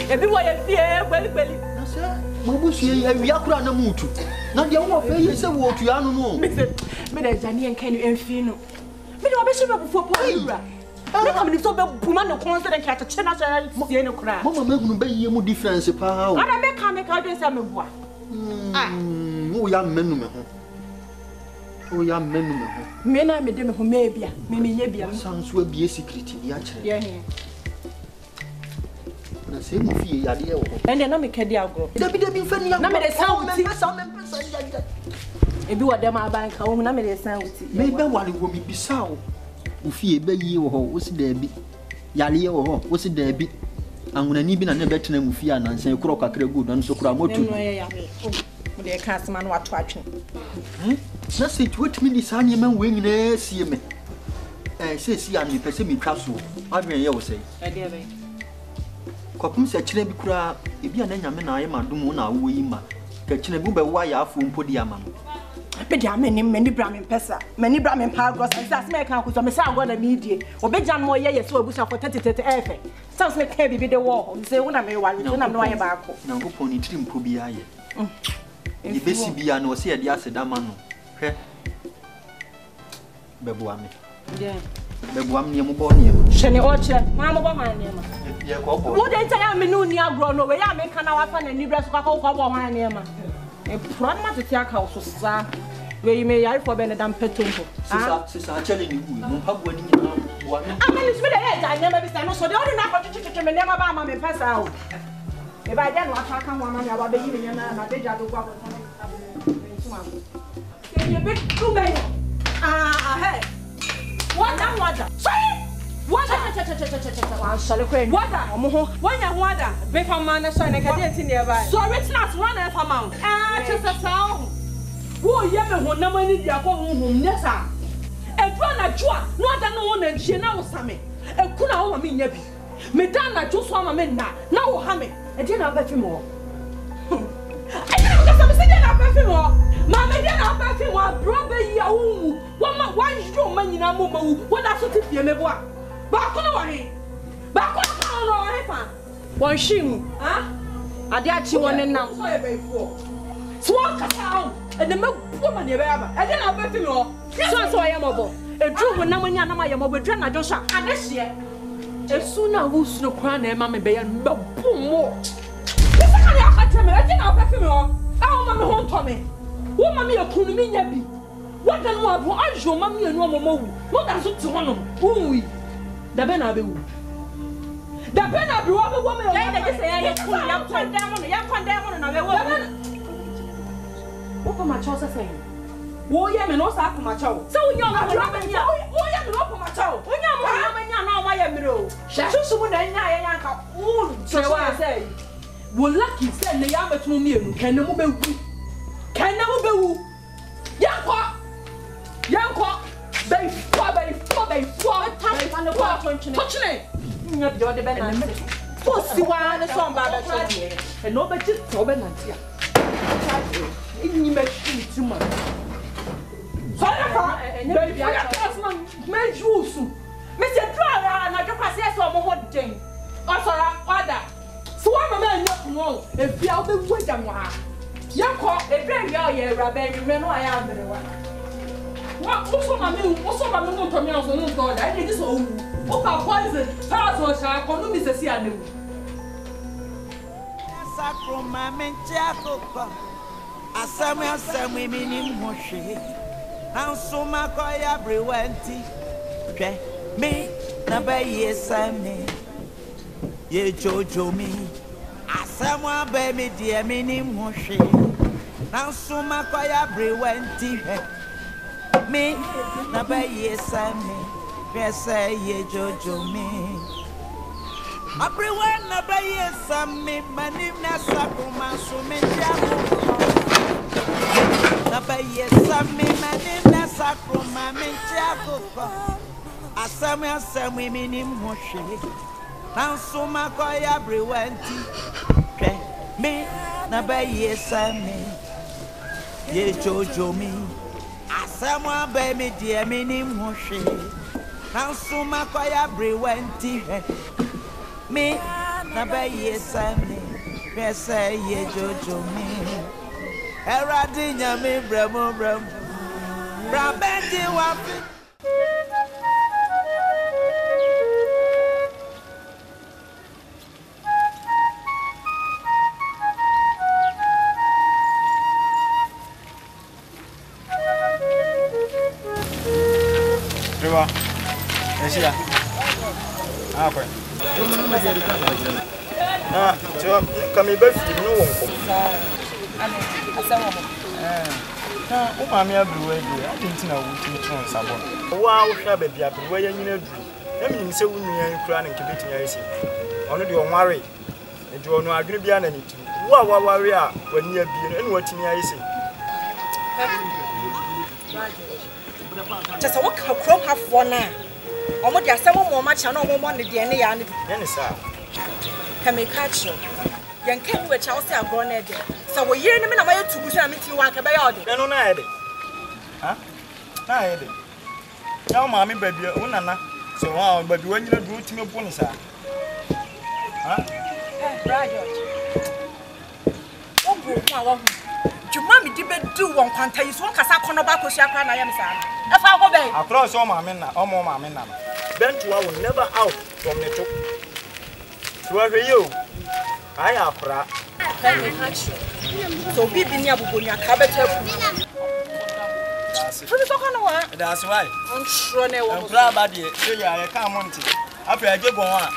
ebi wo ye fie kweli na se mo busu ye wi akura na mutu na de wo fe ye se wo tu anu no me de jani en kan enfi no me de obeshi be bufo po ira me kam ni so be buma no concert ka cha na cha sie no kura mama mahunu BAYIE mu difference pa o ana me ka do se me bua wo ya menu me ho o ya menu me ho me na me de me ho me bia me nye bia sanso abie secret ya kire ye na se mu fie ya de wo ende na me kedi agro dabi mfani ya na me de sound ti ya ebi wo dem aban ka wo na me de sound ti me be wale wo mi bisa wo fie BAYIE wo ho wo si dabi yale ye wo ho wo si dabi anwunani bi na betena mu fie anansan kuro kakra gu don so kura moto no ye ya mo de ka asema no wato atwe na se twetimi di sa nyema we nyina sie me se si an mi pese mi twa so adwen ye wo sei de be kopum se kire bi kura ebi an nyame na aye madum na wo yi ma ka kire bi be wa ya afo mpodi ama be dia mani bra me pesa mani bra me pa gross and say me kan ko so me say agwa na me die obeja no ye so abusa for 30 efe sounds like can be the war say una me wale una me waye ba ko na ko poni trim po bi aye e be si bia na o se ye dia sedama no hwe bebo ame bebo am ne mo bo ne hwene o kire ma mo bo han ne ma ye ko bo wo de ntia me no ni agro no we ya me kan na wa fa na ni bra so ka ko bo han ne ma e pro na ma tete aka so sa you may yard for Benedam Petumbo. Sister, actually, you have one in your I mean, it's with the head. I never be so the only number to chicken and never buy my pass out. If I didn't want to come one, I would be giving you a big job. You big too many. Hey. What? What? Water. Big man, son, I can't nearby. So it's not one of amount. Just a sound. Who yemen who no money the home, yes, sir. A run a joa, not a no one and she now sammy. A kuna over me, nebi. Medana just one man now, hammy. I didn't have a few more. I don't know something about more. Mamma didn't have a few more. Brother, you one strong man in a moment. What I should tip you, me boy. Back on the way. Back on the way. One shim, huh? I did you one and now. Swallow down, and the milk woman you ever. I didn't have a few more. So I am over. A true when no one am I am over Jenna Joshua. And this year, as soon as who's no crown and mammy bay and boom more. I didn't have a few more. Oh, mammy home Tommy. What mammy a kunumi yabi? What then what I show mammy and one more? What does it to one of who? The Benabu. The Benabu woman, they say, I condemn on a woman. What my child saying? Who am and also after my child. So young, I am not my child. When you're now, my amiral. Shall would I so I say, will lucky send the yama to me, can never be. Can never be. Young cock, bay, time on the wall, touching. You're the better. Pussy one and some bad and nobody just told me. You make too much. Baby, I got my men juice. Mr. Driver, and I just pass on what thing. Also, father. So I'm a man not wrong. If you are the wisdom, young cock, a very young rabbi, you know I am very well. What's on my moon? What's on my moon from your own God? I need this old. What about poison? How was I? I can't miss a sea. I knew. Asame mini moshi. Now so my koy ABREWAH me na BAYIE same. Ye jojo me. Asame be me dear mini moshi. Now so my koy ABREWAH me na BAYIE same. Say ye jojo me. ABREWAH na BAYIE same. Manim na sakuma so me na BAYIE same manim na sakuma me tiago. Asame mini moshi. Now so my koy ABREWAH me na BAYIE same. Ye jojo me. Asame be me dear mini moshi. Now so my koy ABREWAH me na BAYIE same. Say ye jojo me. Eradinya me bremo Brabenti wapi. Riwa. Esila. Okay. So kami be fi no wonko. O ma me ABREWAH di, I think na wo timi tron sabon. Wa wo hwa ba bia ABREWAH ya nyina du. Na mi se wo nua nkura na nkebe tinya isi. Ono de onware. E de ono adwene bia na nitu. Wa ware a wani abie no ene watimi isi. Just what chrome half one now. Omo dia asem mo ma cha na omo mo ne de ne ya ne. Ne sa. Ka me catch you. Yan kan we cha wo se agro na de. So wo yire ne me na ma yetugu so na me ti wan ka be ya ode. No na ede. Ha? Na ede. Ya ma me ba bia wo nana. So wa ba bi wanyina du timi bo ne sa. Ha? George. Obo mo awo. Juma mi di be do won kwanta yi so kasa kono ba ko sia kra na yam sa. E fa go be. Across all my men na, all my men na. Bentua will never out from the top. So you, I afra. So bibi ni abubo ni aka betefu. Fimi so kana wa. That's why. On tro na e wo. I'm proud about it. Say ya ka monte. After I get bon a.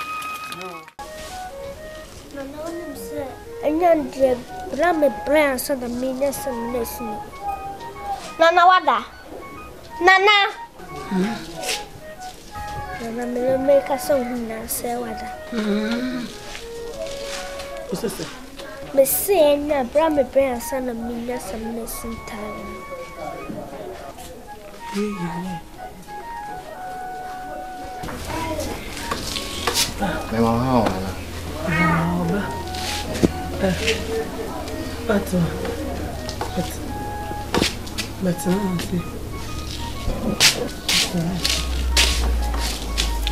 No no say. Anyandre bra me bra so da me nya sem na sini. Nana wada. Nana. Nana me make us so na say wada. What's this? Me say na bra me bra so na me nya sem na sin time. Memang hao lah. Betul.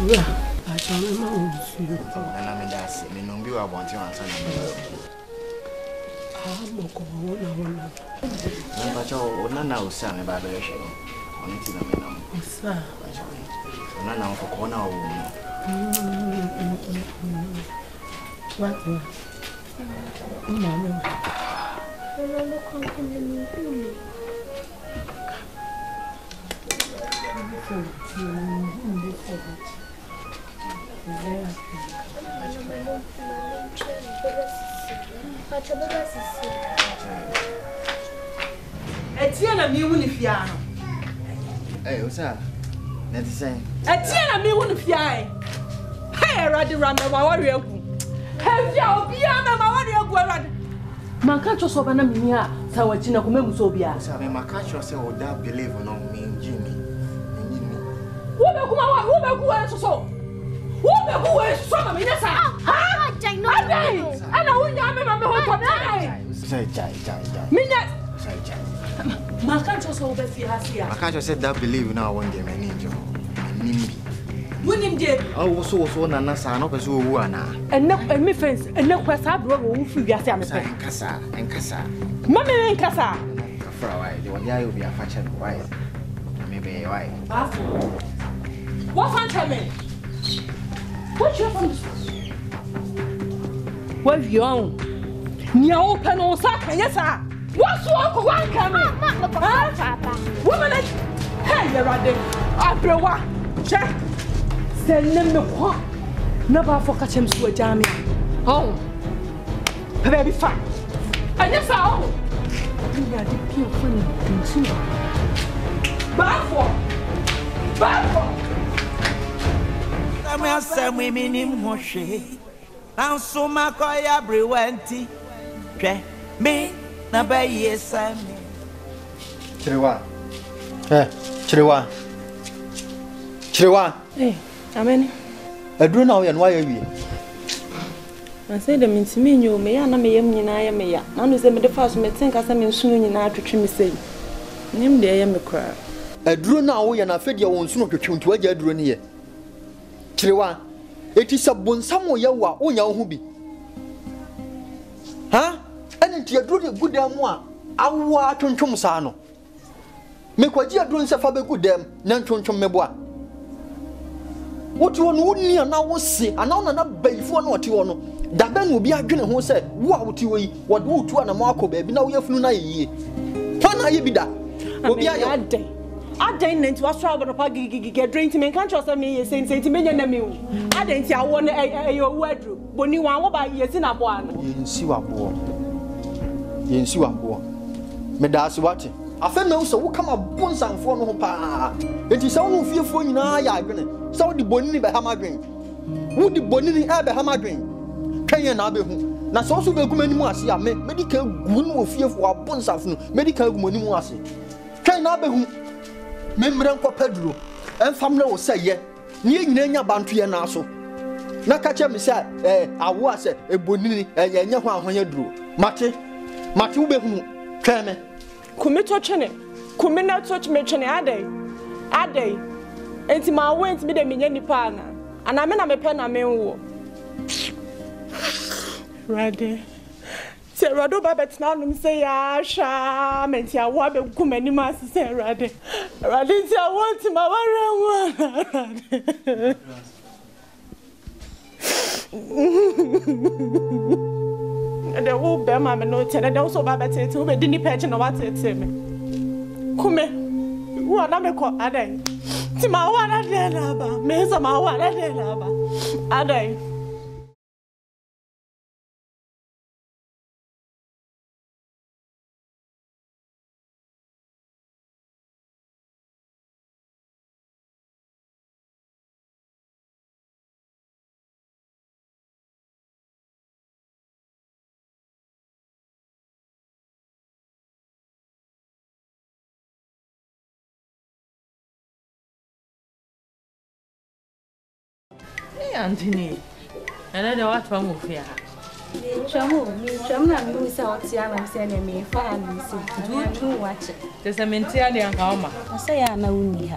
Ya, aja memang usia. Nana mendasi, menunggu abang cuma sana. Mau kau wana. Nampak cakap, orang nak usah ni baru ya sih. Orang itu nama nama. Usah. Orang nak kau kau nak uang. Waktu. Mana? Nana lu kau kena mimpi. Etiana mi wuni fiano. Eh, usah. Nanti saya. Etiana mi wuni fiai. Hey, radi rame wa wari egu. Hey, ya obi ama ma wari egu radi. Maka cho so bana mi a sa wachina ko memu so bia. Usah, me maka cho se oda believe no me Jimmy. Wo be kuwa so. Wo be kuwa so ma me nyasa. Ha? Jai no. Ana wunya me ma me ho to na. Usah jai. Minya. Usah jai. Maka cho so be fi hasia. Maka cho se that believe na one day me ninjo. Nimbi. Wunim je. Oh, so na sa no person owu ana. Me fence, kwasa abro wo fu wiase amepe. Enkasa. Mama me enkasa. Kafra why? The one ya obi afache why? Maybe why? Afu. What fan me? What you from? What you on? Ni open on sa kan sa. What so ko wan kan me? Papa. Woman hey, you rade. ABREWAH. Check. Send me kwa. Na ba fo ka chem so ajami. Oh. Baby fa. Anya sa oh. Ni ya di pio fun nti. Bafo. Kama asemi minim hoshe. Anso makoya brewenti. Twe me na BAYIE sami. Chirewa. Eh, amen. Aduru na wo ya no aye wie. I said the mintimi nyo me ya na me yam nyina ya me ya. Na no se me de fa so me tenka sa me nsuno nyina atwetwe me sei. Nim de ya me kra. Aduru na wo ya na afede ya won suno twetwe nti waje aduru ne ye. Chirewa. Eti sabonsam ya wa onya wo hu bi. Ha? Ene nti aduru de gudam a awa twontwom sa no. Me kwaji aduru nse fa be gudam na twontwom meboa. What you want near now was say, and now not bay for what you want. That Ben will be a gun who said, what you what would to an Marco baby now you have no ye. Can I be that? Will be a day. I didn't was trouble about get drink to me, can't trust me, saying sentiment and meal. I didn't see I want your wardrobe, but you want by years in a one. You see what more. Medas what? I feel no so come up once and for no pa. It is all fearful in our yard. So the bonini by Hamagrin. Would the bonini ever Hamagrin? Kayan Abehu. Now, so be good many more. See, I medical wound fear for a bonds of medical money more. Kayan Abehu. Membran for Pedro and family will say, yeah, near Nanya Bantry and also. Now, catch me, say, I was a bonini and Yanya when you drew. Mate Behu, Clement. Kumi touch ne. Kumi na touch me chene ade. Enti ma went me de menye nipa na. Ana me na me pe na me wo. Rade. Se rado ba betina no say ya sha menti awo be kumani ma se rade. Rade ti awo ti ma ware the whole bear, mamma, no, and also Baba Tate, who be didn't patch and what it me. Come, Wana me ko adai. Ti ma wana de na ba. Me so ma wana de na ba. Adai. Anthony, and I don't want to move here. I'm not losing out here. I'm saying, me, father, do watch it. There's a mentality and Alma. I say, I know me.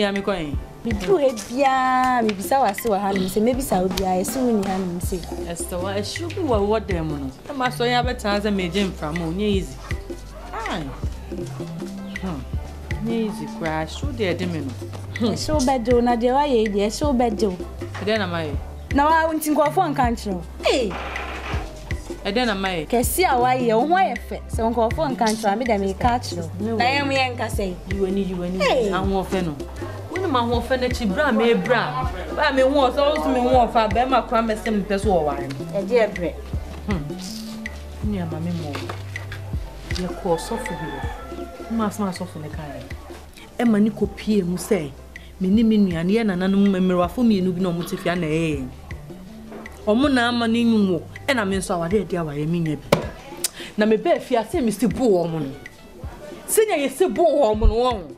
I'm going. Me do it, yeah, maybe so I saw her say, maybe Saudi, I soon him say. As to I should be what them. I must say, advertise a medium from easy. Easy crash, should they demon? So bad, do not do I, so bad, do. Then am I? Now I want to go for country. Hey, and then am I? Can see how I am, why effect, so go for country, I may catch you. I am young, I say, you and I'm more fennel. When my whole furniture bra may bra, I may want also me want for Bema cram as some peso wine. A dear bread. Near my memo. Your course of you must not soften the kind. Emma Nico P. Musay. Mini and yen and no for me, no motive. Omuna money no, and I mean so I did I mean. Now me bet if you say Mr. Woman. Senior is a woman.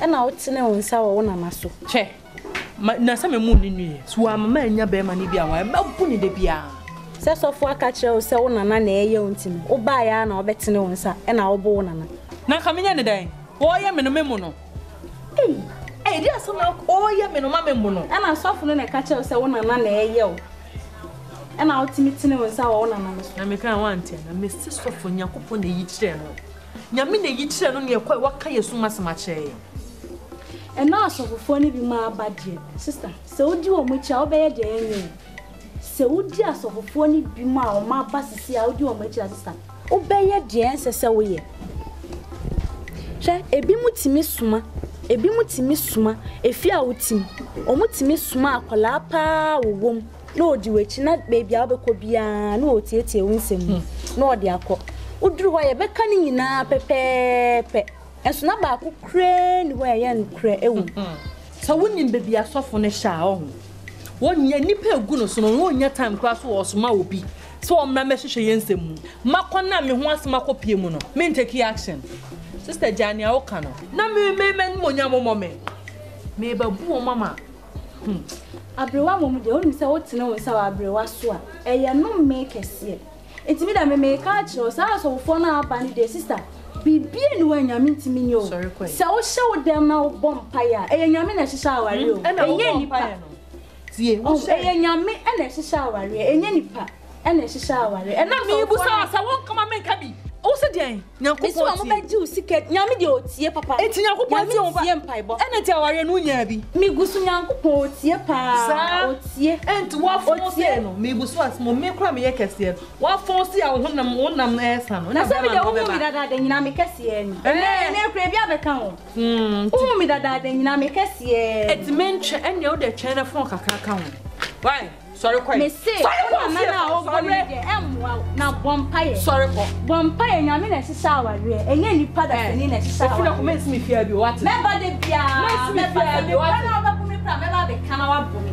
And I would say no one saw one of my so. Che, my summer moon in you, so I'm a man, your bear money be away, about pony de bia. Says of what catch you, so on an air, or buy an or bet no one, sir, and our born. Now come in any day. Why am in a memono? Hey, dear son of all your men, mamma mono, and I soften and catch you, so on an air. And I'll timid to know and so on. I make a want and Miss Sister for Yakupon the each channel. Yamina each channel near quite what can you so much. And now so for funny be my bad sister. So do you much I'll bear the enemy. So dear so for funny be my bus see how do you much sister. Obey your dance so we. A bimutimi suma, a bimutimi suma, a fear with him, or mutimi suma, colapa, or womb. Lord, you which not baby Abacobia, no theatre winsome, nor the aqua. Would do why a beckoning in a pepe, and snap who crane where young cray. So wouldn't baby a soft on a shower. 1 year nipper goodness on 1 year time class was my be. So I'm not message against them. Macona me once Macopiamono, mean take action. Sister Jania Okano. Na me men monyamo moment. Me ba bu mama. ABREWAH mom de only say what no say ABREWAH so a. E ye no make ese. Enti me da me make catch o say so for na abani de sister. Bibie no anyame ntimi nyo. Sorry kwai. Say wo hye wo dem na wo bompire. E ye nyame na hye aware o. Enye nipa no. Tie wo say e ye nyame na hye aware. Enye nipa na hye aware. E na me bu say won kama men ka bi. O se den nyankopon ti. Bisu am be ju siket nyame de otie papa. Enti nyankopon ti on ba. Ena ti aware no nya bi. Mi gusu nyankopon otie pa. Otie. Enti wa force no. Mi gusu asmo me kra me ye kese. Wa force a wonam na esa no. Na se me de wo mi dada de nyina me kese ni. Ne kra bi abeka ho. Wo mi dada de nyina me kese. Enti menche enya wo de chena fon kakaka ho. Why? Sorry, quite. Me say, sorry, na bompire. Sorry, bompire. Nyame na sisa aware. Enye nipa da seni na sisa aware. If you no commence me fear be what? Member de bia. Member de what? Na oba kumi pra member de kana wa bomi.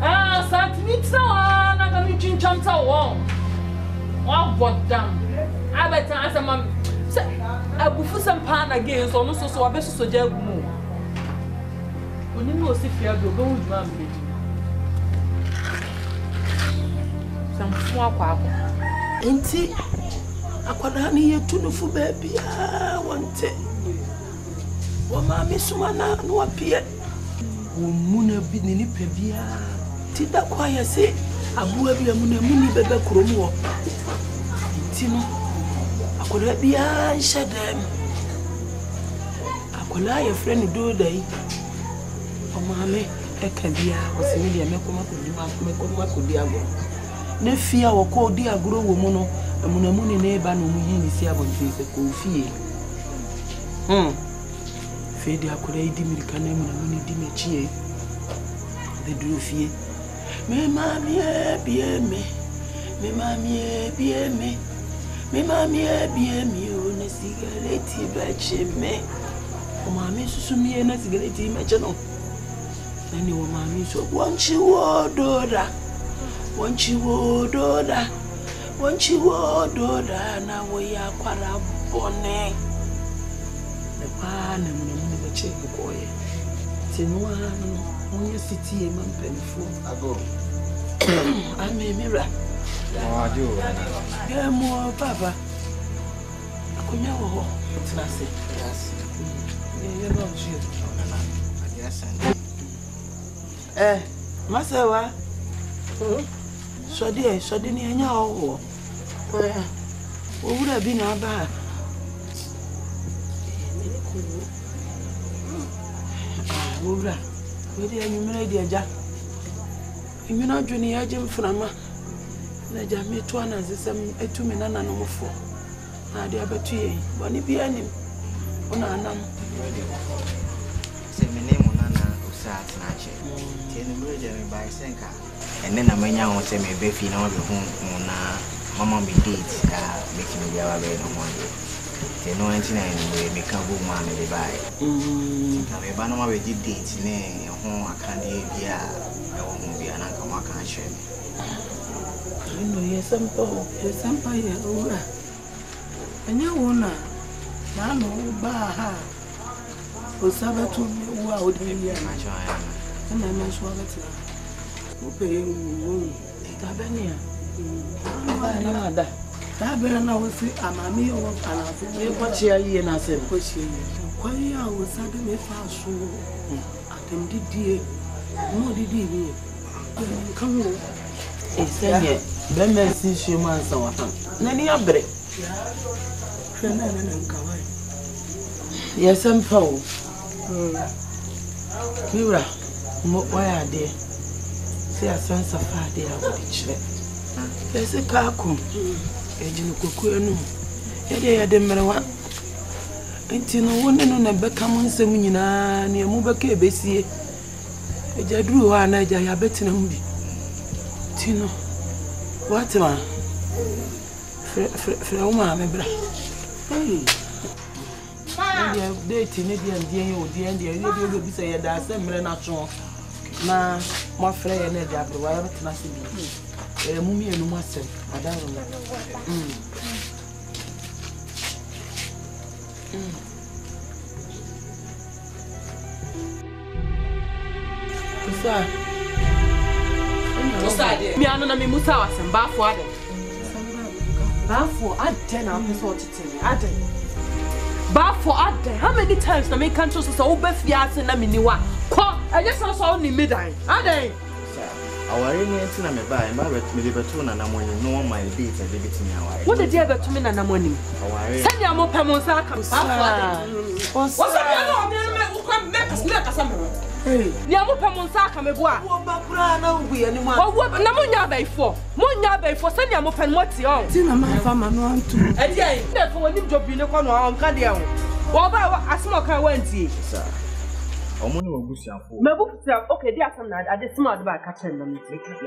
Ah, Asante ni tsawa na ga mi chincham tsawo. Wa bodam. Abeta asama. Se abufu sampa na ge so no so abeso so ja gumu. Oni no si fear be obo hu am be. Inti akwada ni yetu nufu baby wante wa mami sumana no wapie wo muna bi ni nipa bia ti da kwa ya se abuwa bi amuna muni bebe kromu wo inti no akwada bia nshadem akwala ya friend do dai o mami eka bia wo se ni dia mekoma kodi ago ne fia wo ko di agro wo mu no amunamuni ne ba no mu yi ni si abonti se ko fie Fede akora idi mirika na mu na mu ni di mechie. The drofie. Me mami e bie me. Me mami e bie me. Me mami e bie me o na cigarette ba cheme. O mami susu mi na cigarette me che no. Nani o mami so wanchi wodora. Wanchi wodora. Wanchi wodora na wo ya kwara bone. Ne pa na mu na che ko ye. Tinwa no. Onye city e man penfo ago ame mira ajo ya mo papa akonya wo trase yes ye no ji masawa sodi ni anya wo wura bi na ba wura Widi anyumina di aja. Imina dwuni ya jem frama. Na ja metu ana sesem etumi na na no mfo. Na de abetu ye. Boni bia nim. Ona anam. Se mene mo na na usat na che. Tie no mre je me bai senka. Ene na manya ho se me be fi na wo hu mo na mama me date make me dia wa be no mo. Tie no anti na ni me ka bu ma me bai. Na me ba no ma be date ne Akan dia ewo mu bia na nka maka ahwe me no yesampa ye ora anya wona na no ba ha o sabatu wa o de bia na cho ya na na so abati o pe wo ta bania na mada ta be na wo si amami o kana fu e ko chia yi na se ko chia yi kwa ya wo sa de me fa so Didie, more didie. Come on. It's a Bemercy, she man, so I found. Nanny Abre. Yes, I'm Paul. Mira, why are they? See a sense of fire there with each other. There's a car come. Agent Cocuenu. Yet, I didn't matter. Enti no wonne no na beka mo nsem nyina ne mu beka ebesie ejaduru ho ana eja ya betina mu bi tino watma fra uma me bra ma ya date ne dia ndie o dia ndie ne dia obi se ya da asem na cho na mo fra ya na dia abrewa ya betina se bi mu mi enu mo asem adaro na Me anona me musa wasem bafo ade. Bafo ade na person tete ade. Bafo ade. How many times na me kan to so obafia ase na me niwa. Ko eje so ni medan. Ade. Aware ni enti na me ba me de betu na namoni no my date e de betimi aware. What did you betu me na namoni? Aware. Send your mo pemonsa aka. Bafo ade. What's up me me kasa me. Ni amu pemonsa aka me boa. Wo ba kura na ugu ani mu. Wo na munya bai fo send your mo pen moti on. Ti na ma fa ma no antu. E dey. Na fo woni jobi ne ko no on ka de ho. Wo ba asimo kan wanti. Sir. Omo ni obusiafo. Me bufusia okay dey asam na ade sima de ba ka chen na me.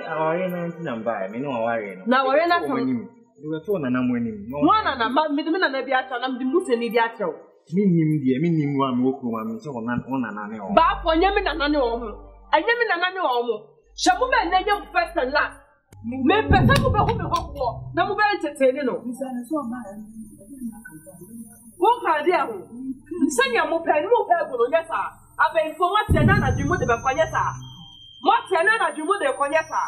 Aware na enti na mba me ni aware no. Na aware na sam. We to na namoni. One na me de me na na bi acha na me de muse ni bi acha. Minim wa me okru ma me se ona na ne o. Ba po nyame na na ne o mo. Anyame na na ne o mo. Shabu be na nyam first and last. Me pesa ko be ho me hokwo. Na mo be entertain no. Misana so ba. Wo ka dia ho. Nsanya mo pe no pe go no yesa. Abai fo what na na dwumo de be kwanye sa. Mo te na dwumo de kwanye sa.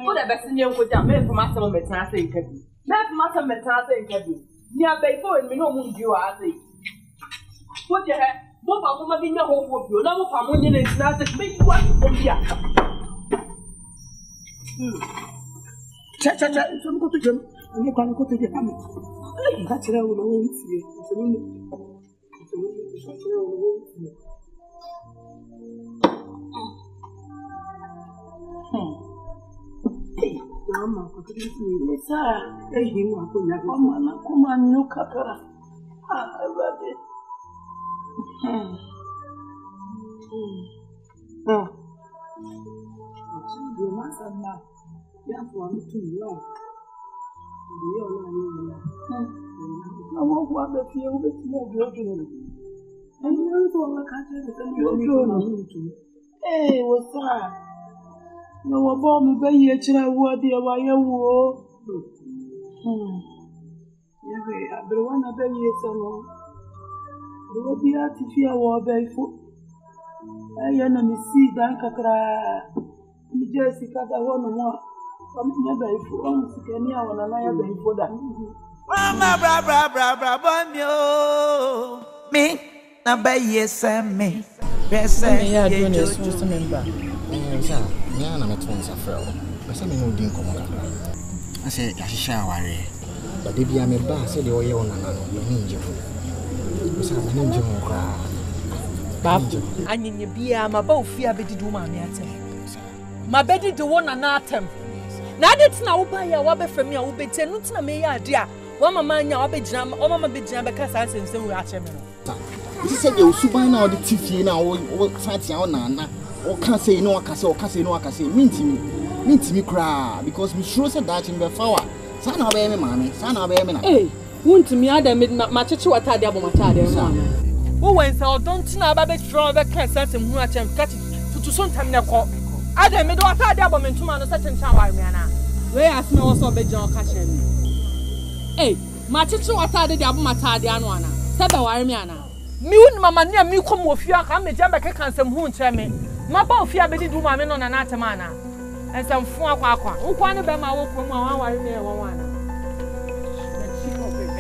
Ko da be sinye nko ja me fo ma se mo metan ase nkabi. Let matter metase nkabi. Ni abaifo emi no mu ndi wa ase. Wo je he, bo pa mo ma bi nya ho ho bio, na mo pa mo nye na ntina ase me yi wa ko bia. Cha so mo ko to jam. Ani kwa ko to je pa me. Ai ka tira wo no ntie. So mo Mama, kwa kiti ni saa ehi wa kunya mama na kuma nyuka kara Hey, what's up? No, we're born with BAYIE, what dear, why you war? ABREWAH BAYIE, some more. The way be at if you are barefoot. I am a see Dankakra. Jessica, I want no more. Come in your barefoot, almost any hour and I have been for that. Mama, bra, bonyo. Me, na BAYIE, me. Yes, I just remember. Sir, I'm not a friend. I said, no, didn't come. I said, I shall worry. But if you are a bar, said the oil on another ninja. And in your beer, my bow fear betty do my my betty do one anatem. Now that's now by your wabber from me, I will be 10 minutes. I may idea. One man, I'll be jam, or Mamma be jam because I say we are chairman. He said, you should buy now the TV now, or fancy our nana, or can't say no, I can say, or can't say no, I can say, mean to me cry, because we sure said that in the flower. Son of a mammy, son of a man. Hey, won't me other midnight match at you at the Abomata. Who went out, don't know about it from the class and who attempt cut it to some time now. I don't know what I did about to man such and shower, Mana. Where I smell also be John Cashin. Hey, match at you at the Abomata, the Anwana, Saba Warmiana. Me wouldn't mamma near me come with you, come and jump back and some moon chairman. My bow fear be do my men on an atamana. And some four quack, who wanted by my walk from my one.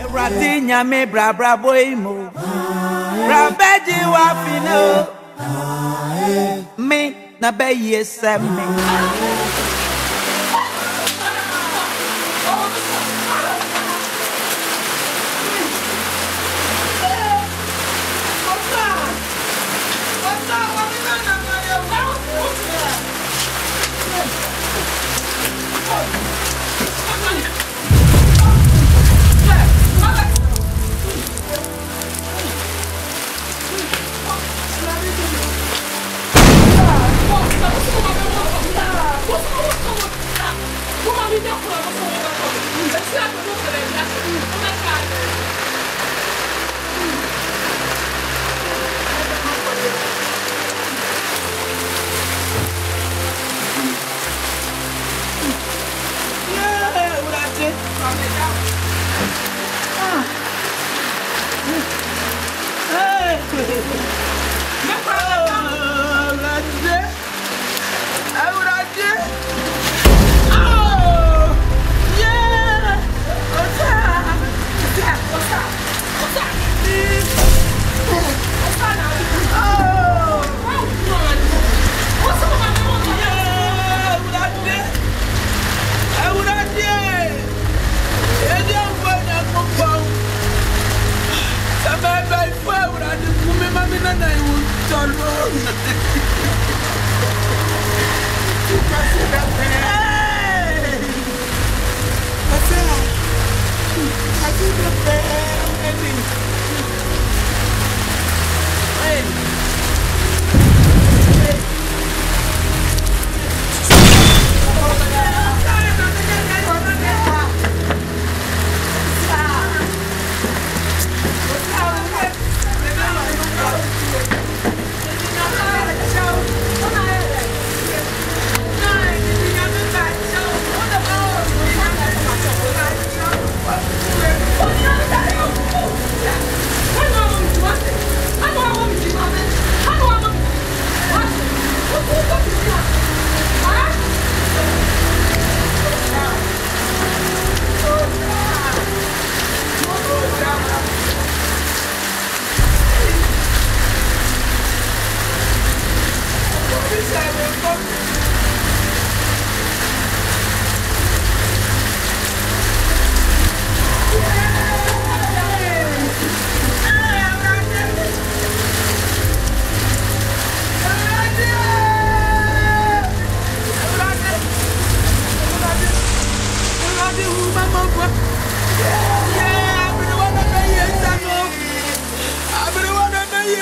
Ratinya me bra boy mo. Bra beji wafino. Me na BAYIE me.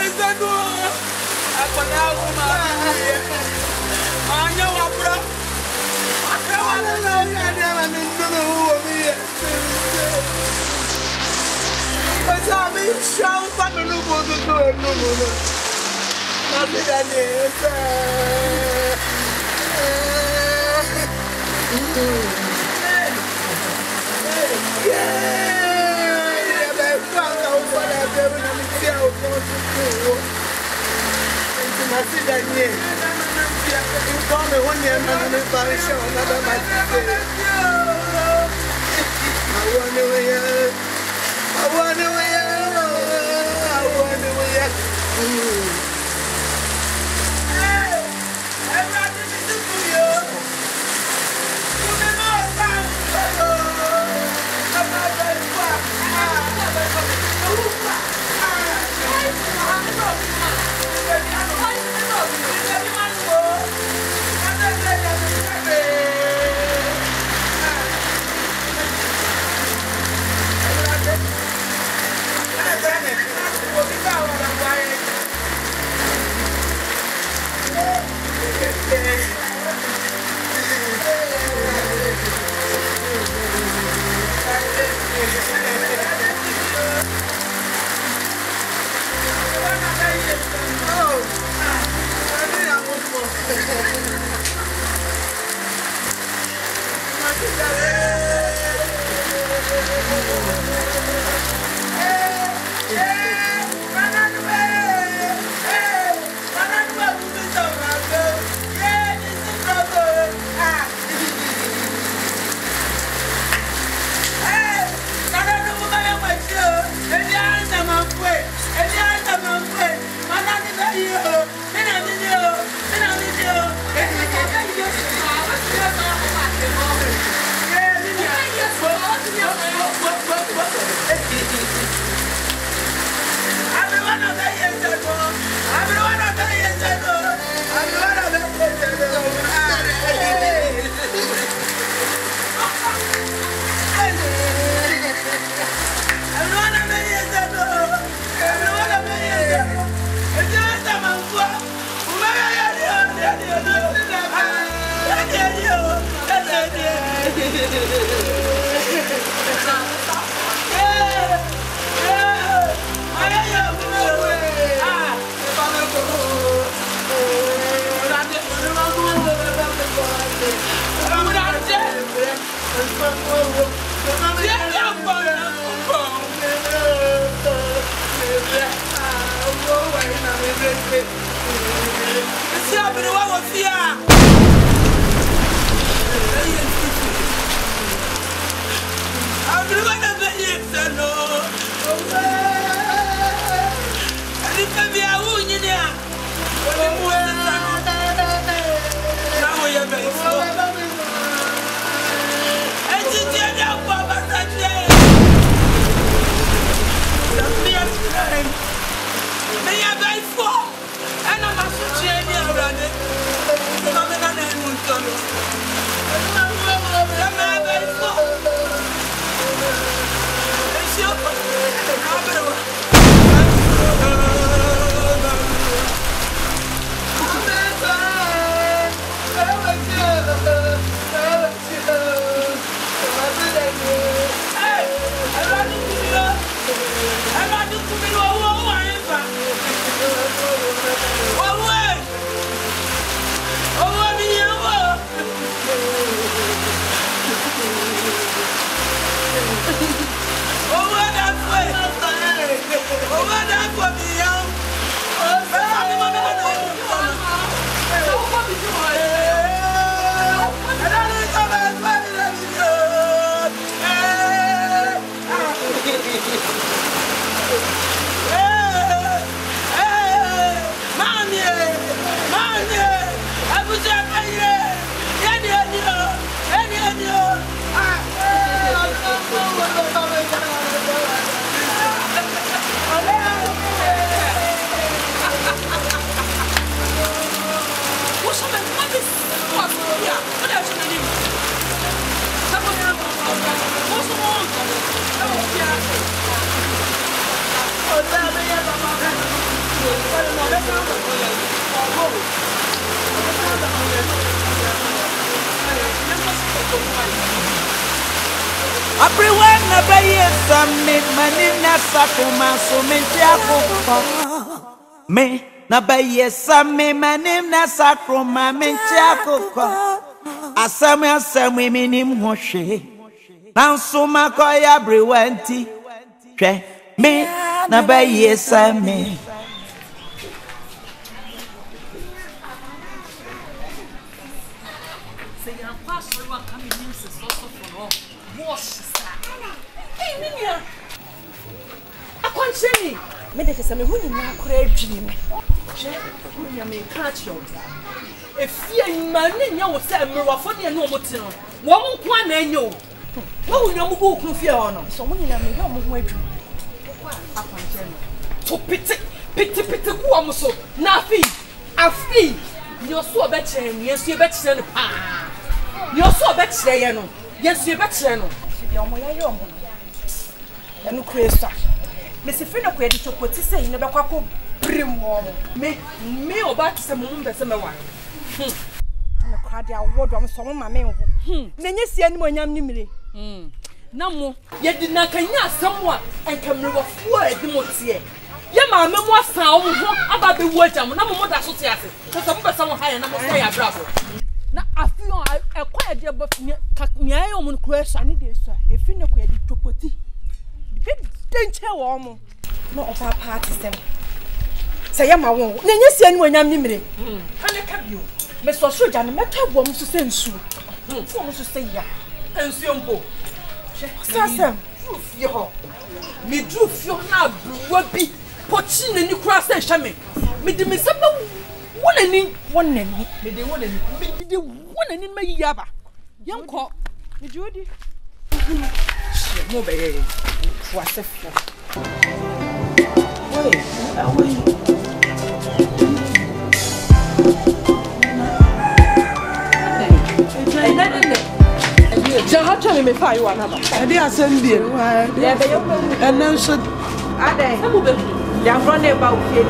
Yes, Shout for me, no go to do it, no. Nothing I need. Yeah, they found out what I'm doing. I'm still going to do. Nothing I need. You call me one year, man, and I'm show another man. I want to ABREWAH na BAYIE same manina sakuma so mentia me na BAYIE same manina sakuma mentia kokko asame minim hwehwe na so makoya ABREWAH nti hwe me na BAYIE same Akan Twi me de kesa me huni na akora adwini me je me ya me catch you efie mani nya wo se mmerwafo ne no mo ti no wo mo nko na enyo wo huni mo ko ku fie ho no so mo nyina me ya mo ho adwini Akan Twi to piti ku am so na afi nyo so obekye nyesu ebekye no pa nyo so obekye ye no yesu ebekye no bi omo ya yo mo enu kresa me se fi no ko edi chopoti se yin be kwako brim wo me oba ti se mo mbe se me wa na kwa dia wodo am so mo ma me ho na nya sia ni mo nyam ni mire na mo ye di na kanya asam a enkamre wo fu edi mo tie ye ma me mo asan wo ho aba be wu agam na mo da so tie ase so mo be sa mo ha ye na mo so ya bravo na afion ekwa ye de ba mia ye mo kresa ni de so e fi no ko ye di chopoti denche wo mo no ofa party sem say ya ma won na nya sia ni wanyam ni mire ane ka bio me so soja ne meta bo mo so sensu fo mo so say ya ensu mpo sasem fie ho me du fie na ABREWAH bi pochi na ni kura se hwa me di me sebe wonani me de wonani ma yi aba yanko me jodi mo be what's it for? Wait. Jaha tell me fire one number. I did Asante. Yeah, and then should I they are running about here.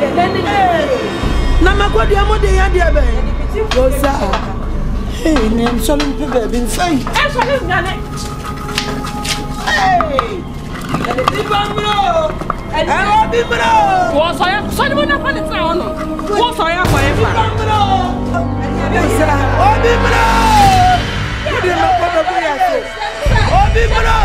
Nama dia mo de ya dia be. Go sa. Hey, nem so limpe be bin fine. Eh, so lim ngane. Hey! Bibamro! Hello, Bibro! What's I? So you wanna find it on? What's I? Bibamro! Oh, Bibro! You didn't know what to do. Oh, Bibro!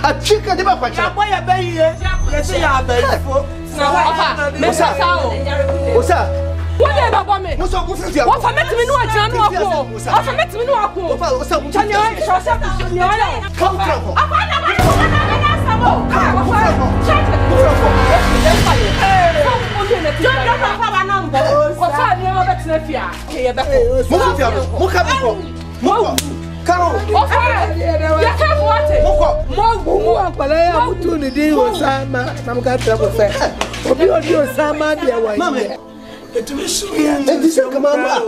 A chica de bapa cha. Boy BAYIE. Yes ya BAYIE fo. Osa. What dey baba me? Mo so ku fi What for met me no agina no ako. What for met me no ako. Osa. Chani o so se ni o ya. Come from. Apa na ba ko na samo. Come from. Check it. Karo. Ya ka fuate. Mo akwala ya mutu ni di Osama na mga travel fe. Obi Osama dia wa. Mama. Etumi su ya. Etise kama ma.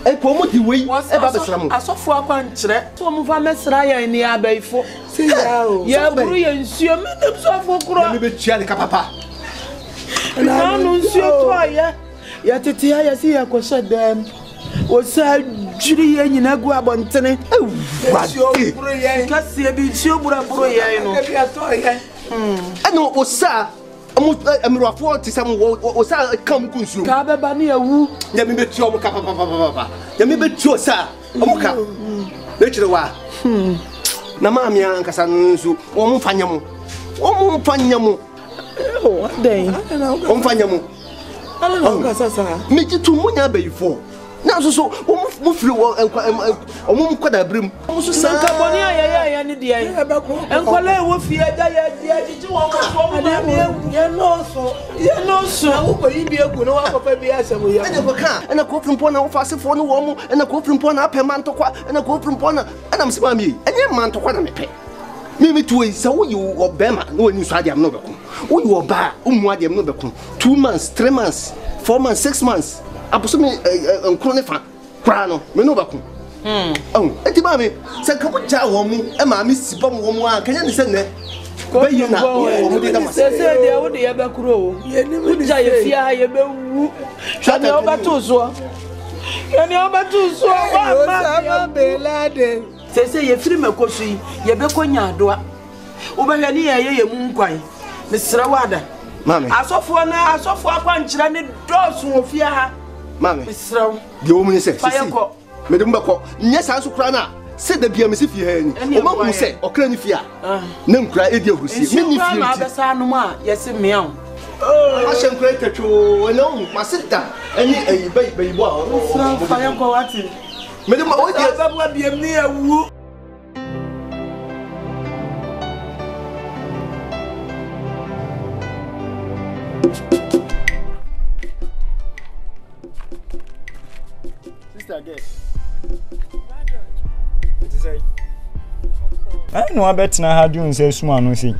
E ko mo di wei e ba besra mo. Asofo akwan kire. So mo fa mesra ya ni abaifo. Se ya o. Ya buru ya nsuo me nem so afo kuro. Me be tia de kapapa. Na no nsuo to aya. Ya tete ya si ya ko shedem. Osa jiri ye nyina gu abontene. Wadi. Kasi e bi nsuo buru ye no. E bi ato ye. Ano osa amirafo ti sam osa kam kunsu. Ka beba na yawu. Ya me be tia mo kapapa. Ya me be tia osa. Omuka. Na kire wa. Na maami ankasa nsu o mu fanyam. O mu fanyam. Oh, adai. O mu fanyam. Ala na ankasa sa. Me jitu munya bayifo. Na so mo firi o mo kwada brim. Mo so sanka boni ayaya ni dia. Enkwala e wo fie aja ya dia jiji wo mo no so wo yi bi egu no wa papa bi asem ya ene ko ka ene ko frimpo na wo fasefo no wo mu ene ko frimpo na apɛ mantokwa ene ko frimpo na ana msiba mi enye mantokwa na mepe mimi tuwe sa wo yi obema no ni so adiam no beko wo yi oba umu adiam no beko 2 months 3 months 4 months 6 months aposo me nkro ne fa kra no me no beko oh enti ba me se ka wo ja wo mu e ma me sibom wo mu an kanya ni se ne BAYIE na wo mu de dama se de wo de ye be kuro wo ye ni mu ja ye fia ye be wu shane obato so yani obato so wa ma belade se ye firi makoso yi ye be konya adoa wo be hwani ye mu nkwan mesra wada mame asofo akwa nkyira ne dosu ofia ha mame mesra wo de wo mu ni se me de mbako nya sa so kra na se da bia me se fie ha ni o ma hu se okra ni fie a na nkra edi ahusie me ni fie ma be sa no ma yesi meaw a shen kra tetwo ene o ma sita eni bayi bo a fa ye ko wati me de ma o je ba bua bia ni awu sister girl I know I bet na had you say suma no see.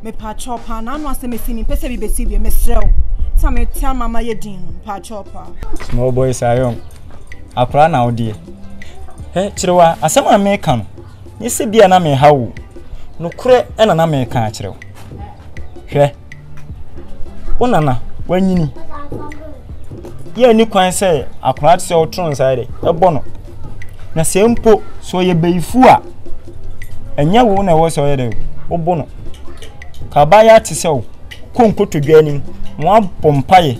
Me pa chopa na no ase me fini pese bi besi bi me srew. Ta me tia mama ye din pa chopa. Small boys are young. Akra na odi. Chirewa asema me ka no. Ni se bia na me hawo. No kure e na me ka chirew. Hwe. Onana wanyini. Ye ni kwan se akra se otron side e bono. Na sempo so ye beifu a enya wo na wo so ye de obono ka ba ya ti se wo konkoto dwanim mo abompaye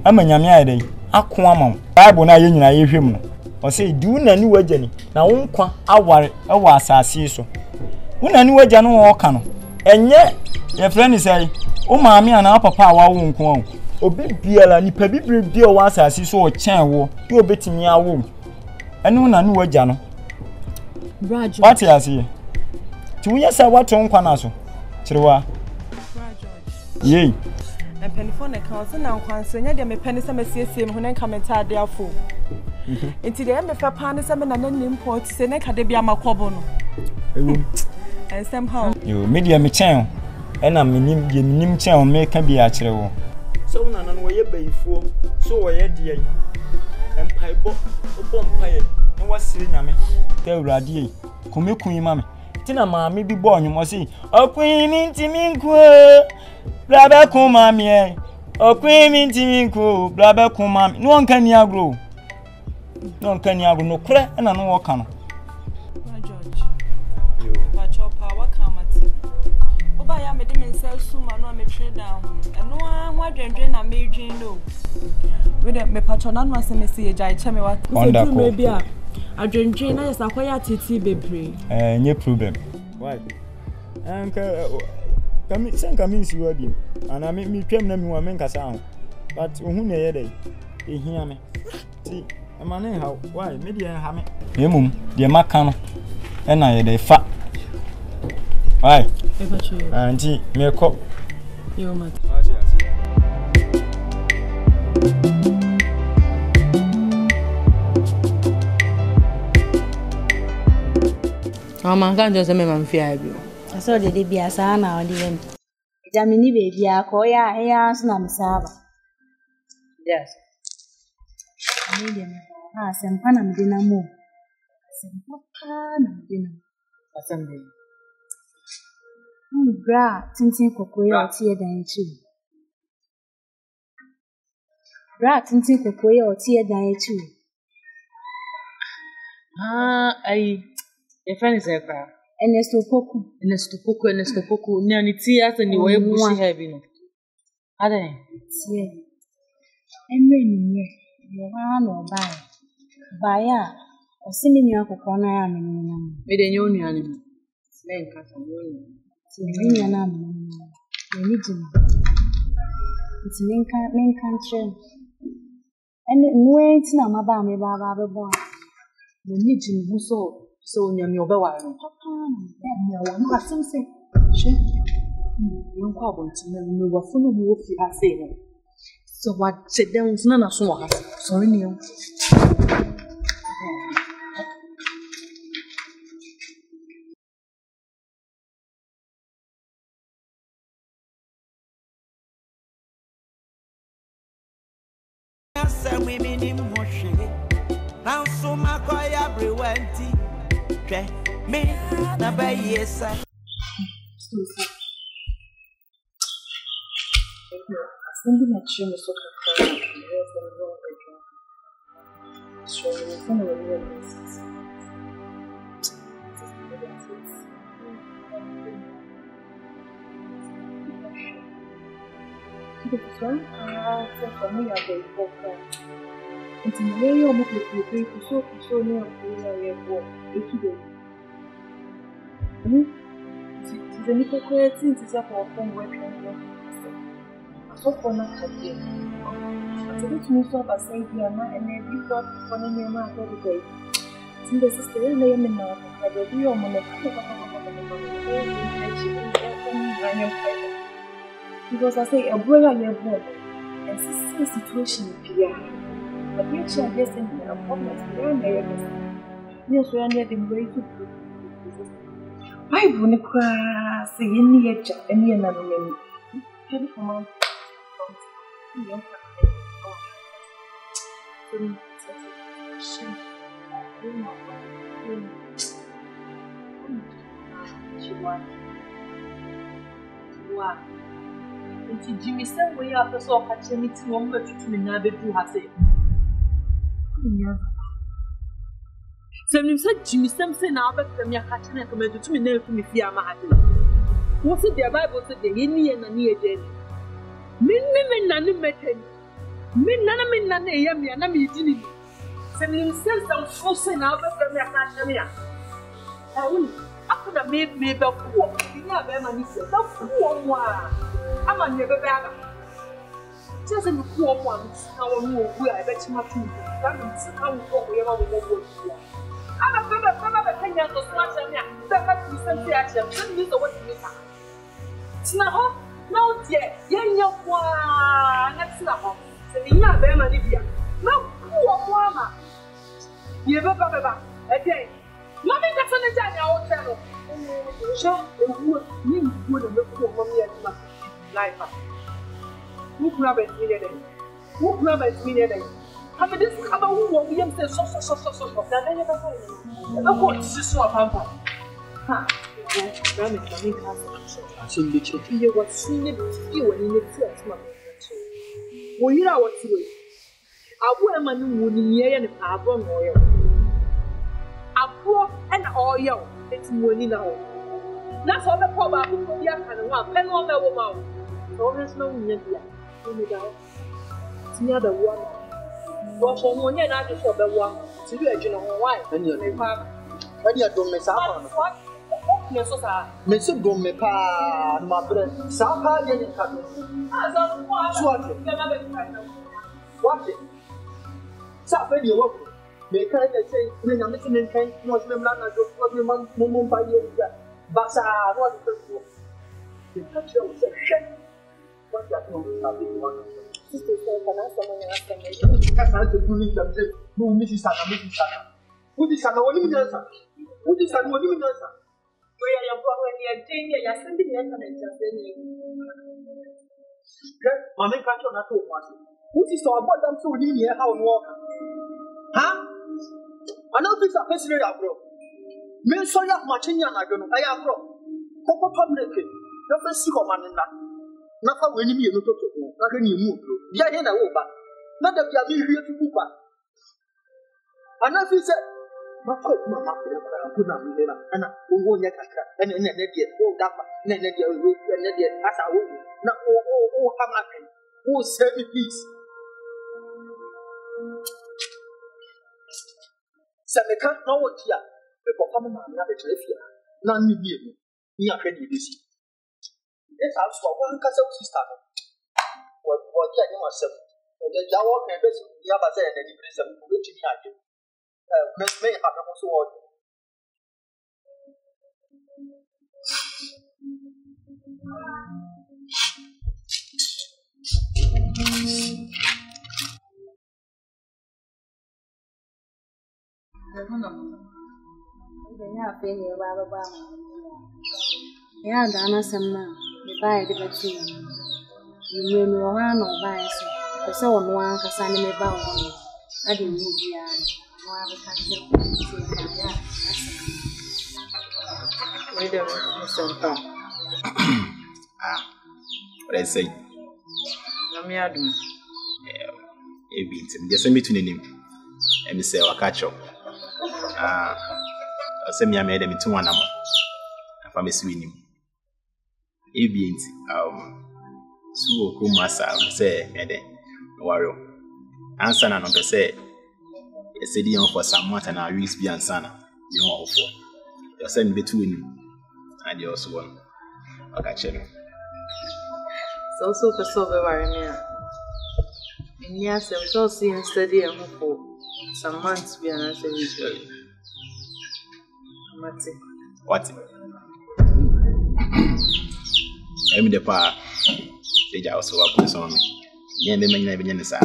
amanyame aye de ako amam bible na ye nyina ye hwem no o se du na ni wagani na wo nkwa aware e wo asase so wo na ni waga no wo ka no enye ye friend say o maame ana papa awa wo nko obi biala ni pa bibire bia wo asase so o chen wo ye obetimi awo anu na nu waja no Raj what you see ti wo yesa wato nkwa na so chirewa Raj ye en penifone kan so na nkwan so nya de me peni se me siesie me ho na commenta de afo enti de me fa pa ne se me na nanim port se ne kade bia makobo no ewu en somehow yo media me chen ena menim ye menim chen o me ka bia chirewo so na no ye bayifuo so wo ye de empaibo obompaye na wasire nyame ka urade yi komekun ma me tina maame bi bo onwom si okun mi ntimi nku brabe kun maame e okun mi ntimi nku brabe kun maame no nka ni agro no kure na no wo ka no George yo pa chopa wa kamati oba ya me de me nsa suma no me trade down eno anwa dwendwe na me dwin no we de me patona no ase me se jai cheme wa se drum bi a adwendwe na yesa kwaya titi bebre nye problem why anka kami senka mi si wadi ana mi twem na mi wa men kasa ho but ohun na ye dey ehia me ti amane how why me dey ha me emum dey maka no e na ye dey fa why e ba chu anti me ko yo mat Mama kan just me man fear bi. So de bia sa na odi wen. Jamini baby akọ ya so na msaba. Yes. Ni sempa na mdina mo. Sempa na mdina. Asante. Bra tintin kokoye oti e dan echi. Bra tintin kokoye oti e dan echi. Ai your friend is ekra. Enesto poku. Ni ani ti ase ni wo ebushi heavy no. Ade. Tie. Enwe ni yo ha no bai. Bai a osimi ni akokọ na ya menye na. Me de nyo nuane mo. Me nka so nyo. Ni ya na mo. Ni jima. It's menka nche. Ene nwe ti na maba me ba bebo. Ni jima so So nyame obewa no papa me won asem se hwe yo kwa bonti na me wafo no wo fi ase no so what se dem na so wa sorry ni yo Now so my boy ABREWAH me na BAYIE Something that you must have heard so it's one of the real places. For me, I very focused. It's in the way you make it so near where you it's a little quality to support from working. So for not having so which means so by saying here and every thought for the name of the day. Since the sister and the women now have a real moment because I say a brother you're born and this situation here. But you shall just in a problem and yes, we are near the way to I wouldn't cry saying near any another. Wow. Nti Jimmy say we are the so catch me to one but to me na be do ha say. Sem say Jimmy say na be me catch na come to me na to me fi ama ha. What say the Bible say the ye na ne ye Min na ne meten. Min na ye me na me di ni. Sem say some force na be me catch me ya. After me be cool. You be mani say. That cool one. I'm a never back. Just in the poor ones, now we I bet you much. That means how we go wherever we go. I'm a Kenya to smash them. That might be some theatre. Send me the way you make. Snaho, no dear, young one, that's not. So you are very many. No poor mama. You ever go back again? Mommy, that's on the channel. Sure, you would look for mommy and my life. Who grab it million? Who grab it million? How many this cover who will be so. That I never find. Of course, this is so pamper. Ha, damn it, I mean, I think the church you was seen it you and in the first month. Well, you know what to do. I wear my new year and a bone oil. I pour an oil. It's money now. That's all the power of the Akan one. Pen on the woman. Always no near the other one. Wash on one year, not for the one. To be a general wife. And you don't miss out. What? Yes, sir. Miss don't me pa, my bread. Sapa didn't come. What? Sapa, you work. They can't say, when I'm making kind, was the man of your mum by you. But I want to do. The country was a shame. What that one is one. Sister, can I summon your husband? I can't do it. No, Mrs. Anna, Mrs. Anna. Who is Anna? What do you mean, sir? Who is Anna? What do you mean, sir? Where are you going? You're saying you're sending the internet just saying. Mamma can't show that to us. Who is our bottom so near how walk? Huh? I know this is a person I broke. Men so ya machine na gano I am broke. Papa public. The first sick of man in that. Not how when you look to go. Not when you move. Ya here na over. Not that you are here to cook. And if he said, "My God, Mamma, put on me and I won't get a crack and then get all that. Then you will get as I will. Now, oh, come up and oh, save me, please." I can't know what you are. Before coming on another telephone, none of you. We are ready to see. Let's ask for one castle sister. What can you myself? The Jawa can best the other and the place of which you are. May have also ordered. Yeah, Dana Samna, the buy the between you know, one or buy so one can send me about one. I didn't move here. No, I will catch you. Wait a minute, what I say? I'm here. Just send me to the name. And say, I'll catch up. Send me a maid to one number. If I'm a swing. So Kumasa say, Mede, Warrior. Answer and say, a city for some month and I use be ansana. You know, for you send between you and you also one. I'll catch you. So for so very near. And yes, I'm so seeing steady and hopeful. Some months be an answer usually. What? I'm the power. They just work with on me. Yeah, they may never be in the side.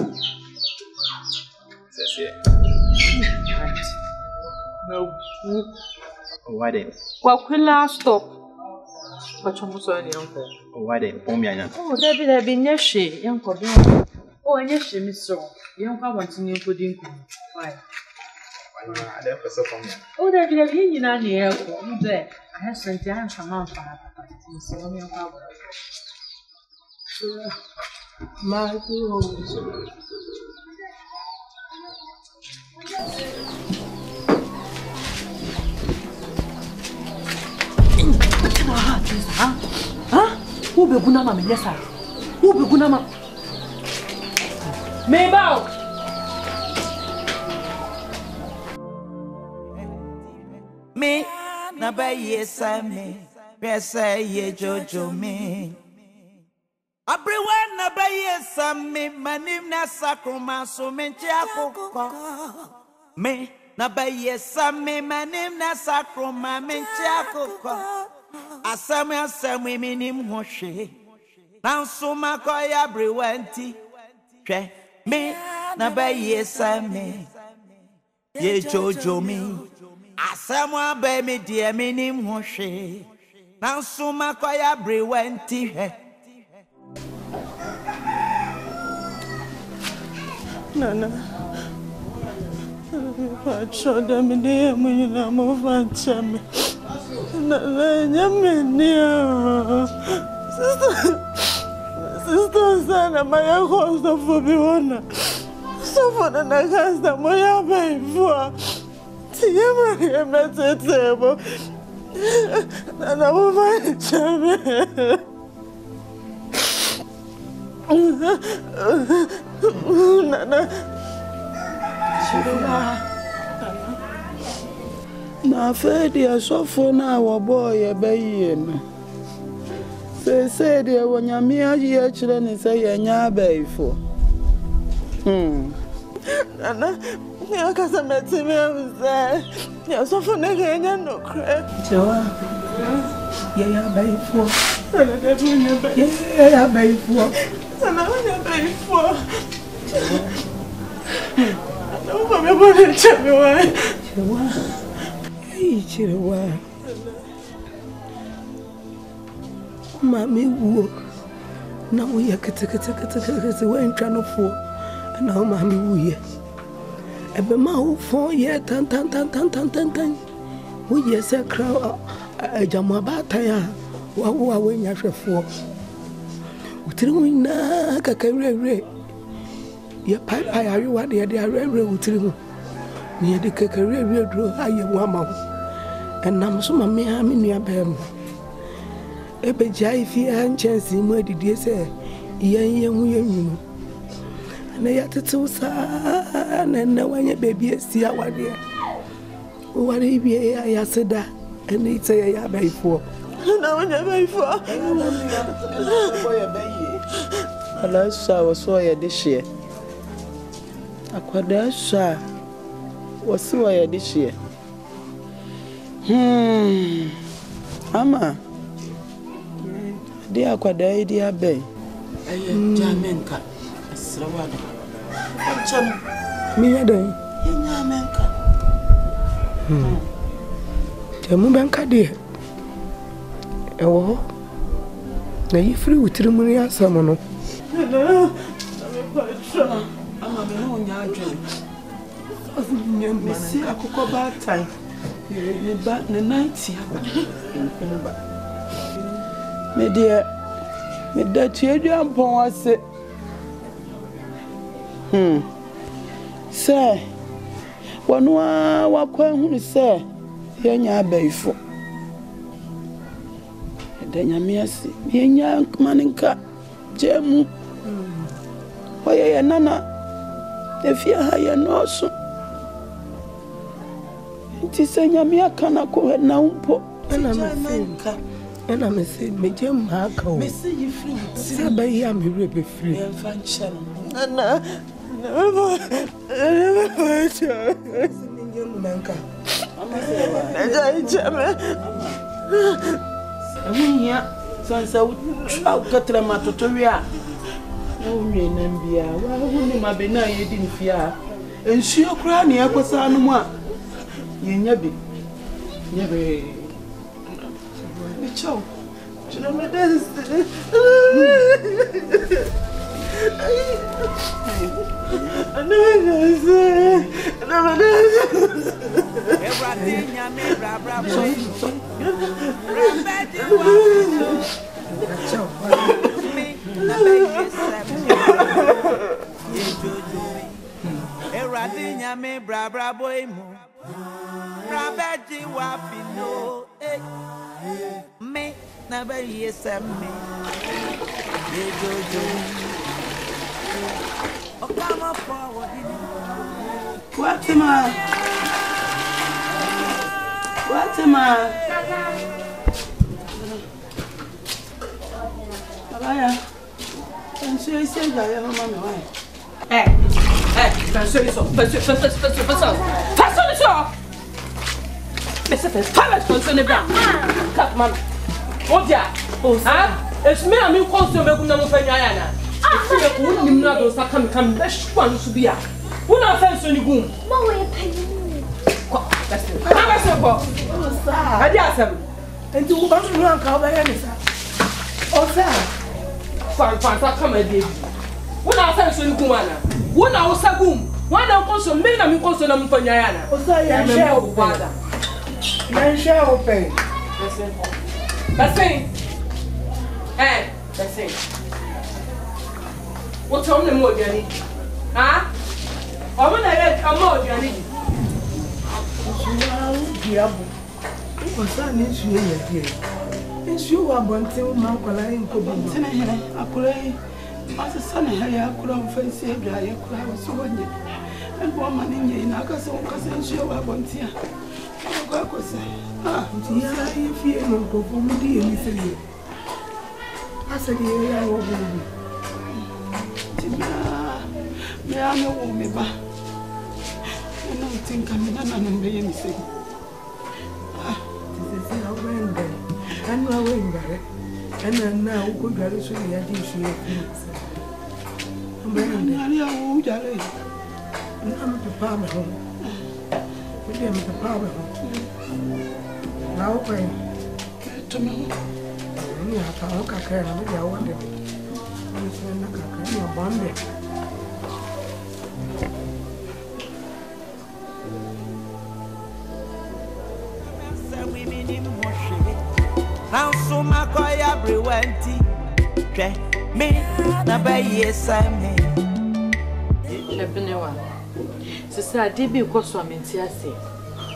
No. Why then? Well, last stop. But almost any uncle. Why then? Oh, there be no shame, Uncle. Oh, and yes, Miss So. Young, I want to know pudding. Why? Oh, there be a union on the air. There, I have sent down from my father. My rose. Who be guna mama? Yes, sir. Who be guna mama? Mabel. Me na BAYIE same, pesa ye jojo me. ABREWAH na BAYIE same, manim na sakroma so menchi akoko. Me na BAYIE same, manim na sakroma menchi akoko. Asame minim hoshe. Now so makoya ABREWAH nti. Twi me na BAYIE same, ye jojo me. Asamwa be me dear minim hoshe. Now so makoya ABREWAH nti. Nana, I showed them in the air when you know more fun. Sister, son, my host of Fabiana. So for the next time, my baby for Tia, met the table. And I will find Champion. Nana, na fedi asofo na wo boy BAYIE no. Say de wonyame aye kire ne say yenya abaifo. Nana, ya kasa metime say, ya asofo na yenya no kre. Jewa. Ya abaifo. Nana de bunya ba. Ya abaifo. Nana ya abaifo. No, mama bone chame wa. Jewa. Chirewa Mami wo na wo ye kete we ntwa no fo na wo mami wo ye ebe ma wo fo ye tan wo ye se kra ajamu ba tan ya wo nya hwefo utiri wo na kakawre ye pai ayi wa de arere utiri wo ni ye de kakawre dro aye wo ama and I'm so mammy, I'm in your bed. Ebe jai fi an chance in where did you say, young, and I had to say, and now when your baby is here, what dear? What if I said that, and it's a ya before. No, never before. And I saw this year. Aquadasha was so this year. Ama. Dia kwada idea be. Jamenka. Srawada. Cham. Mi yada. Jamenka. Jamu banka de. Ewo. Na yifri wutiri mu ya samu no. Ama me ho nya adwe. Me si akoko ba time. Me ba ne night ya ba. Me dia me da tiedu ampon wase. Say wanu wakwa hunu say yenya abaifo. Da nyamiasi yenya maninka jemu. Oye ya nana efia haya noso. Nti se nyamia kana ko na umpo. Ena me se me jem ha ka o. Me se yi free. Se ba yi am re be free. E fa nche no. Nana. Manka. Amunya sansa utwa katra matotowia. Na unwe nambia wa hunu mabena yedi nfia. Ensuo kra ne akosa anu mu a yenya bi. Nyebe. Me chao. Chino me des. Watima. Abaya. Enso ise ga ya mama me wa. Pensez ça. Mais ça fait pas la fonctionner bien. Cap maman. On dit ah, est-ce que moi me consommer comme nous faisons yana. Si le coup ni mna do ça kam besh kwa nusubia. Una fait ce ni gum. Maman est payée. Quoi? C'est quoi? Ça. Adi asem. Enti wo ba nu anka wo ba ya ni sa. O sa. Fan ça comme des. Una fait ce ni gum ana. Una o sa gum. Wana consommer na me consommer na mfanya yana. O sa ya share o bada. Ya share o pay. Assim. Assim. What time the more Johnny? Ah? I'm gonna let a more Johnny. Diabo. O sa ni su ye ye. Ensu wa bonte o ma kwala en ko bo. Tene hele akura yi. Asa sana hele akura mfansi ebia ye kura so wonye. En bo ma ni nye na aka se o ka se ensu wa bonte a. Ko ko se. Ah, Nti ya ifie no ko fo mu di emi se ye. Asa di ya wo bo. Me ame wo me ba. No think I'm not an be me say. This is how when then. And no when gare. And now go gare so ya di su ye. Mbe na ri awu jare. Na me to pa me ho. We dey me to pa me ho. Na o pe. To me ho. Ni ata o ka ka na me ya wo de. Ni so na ka ka ni bombe. Now so my boy ABREWAH me na BAYIE same. Shebenewa. Sisa de bi ko so amenti ase.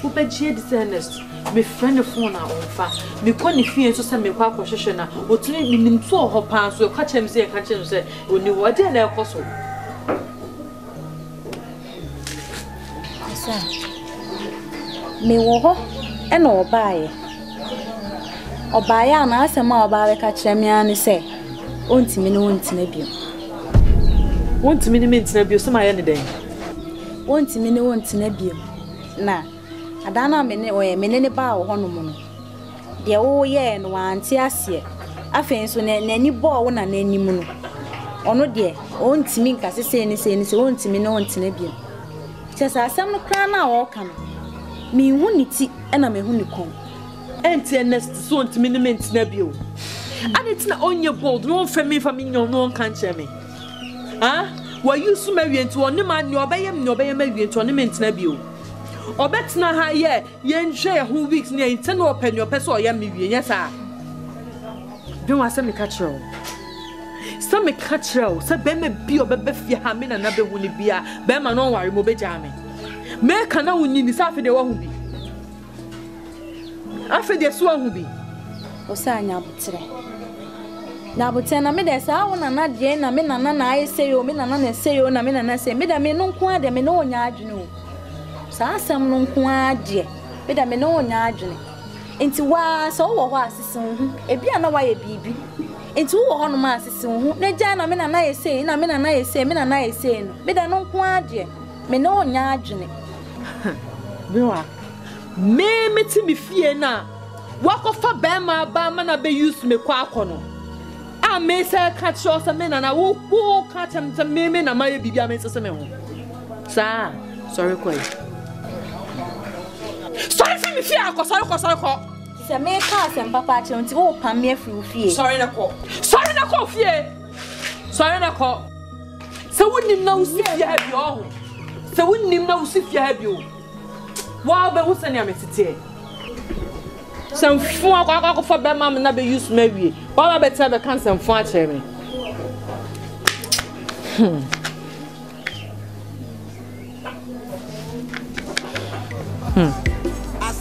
Wo be gie designers me friend phone na onfa. Me ko ni fie so se me kwa akwohwehwe na otuni minim to ho pan so ka chem se ka chem se oni wo de na ekoso. Asa. Me wo ho e na obaye. Obaye na asema obaye ka kyereme ani se ontimi ne wontina bio. Wontimi ne mentina bio so ma ye ne den. Wontimi ne wontina bio. Na adana me ne oye me ne ba wo hono mu no. de wo ye no ante ase afen so n'ani bo wo na n'anim no ono de ontimi nka sese ni se ontimi na ontene bia chesa asem no kra na wo ka no mi hu ni ti na me hu ni kom enti next so ontimi ni mentina bia o ade na onye bold no femi fami nyo no kan che me ha wa yusu ma wienti oni ma ni obeyem ma wienti oni mentina bia o obetna ha ye yenhwe ho weeks ni enti na open your person oya me wie nyesa bi wa se me ka chiro se me ka chiro se be me bi obebe fie ha me na be hu ni bia be ma no ware mo be jame me ka na wuni ni safe de wa hu bi afi de so hu bi o sa anya butre na butre na me de sa wo na de na me na ayi se yo me na se yo na me na se me da me no nko ade me no onya adwene o sa asam no nko ade me da me no onya adwene enti wa so wo ho asese hu e bia na wa ye bibi enti wo ho no ma asese hu na ja na me na ye se na me na ye se me na ye se no me da no nko ade me no onya adwene biwa me meti mi fie na wakofa be ma ba ma na be use me kwa akono a me se ka cho se me na wo ka tem se me na ma ye bibia me se me ho sa sorry koi sorry fi mi fie akọ sorry ko se me ka se papa che nti wo pam me afiri fie sorry na ko fie sorry na ko se wonim na usi fie ha bi o se wonim na usi fie ha bi o wa be wo se ne ametete some fun akọ for be mam na be use me wie wa be tell be kan some fun a chere me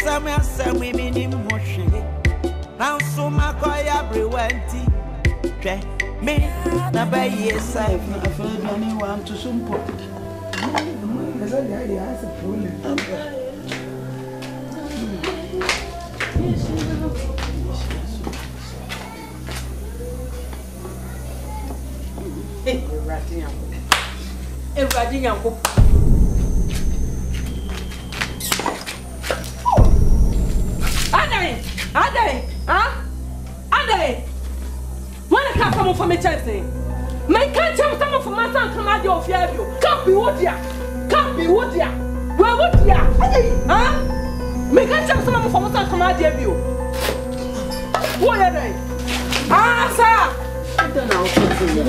Asami mini moshi. Now so my koy abrewenti. Twi me na BAYIE Ces Films. Any want to sumpo. Ade. When I come from me chance. My can't tell someone from my son come out of your view. Can't be what ya. Where would ya? Huh? Me can't tell someone from my son come out of you. What are they? Ah, sir. I don't know.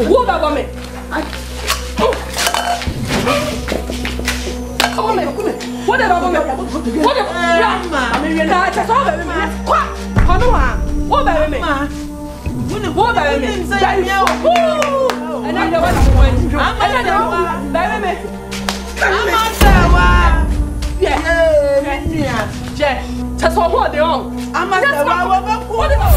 What about me? Come on. What about me? What about me? That's all baby. What? Come on. What about me? What about me? And I know what I'm going to do. I'm baby. I'm yeah. Just what they on. I'm what about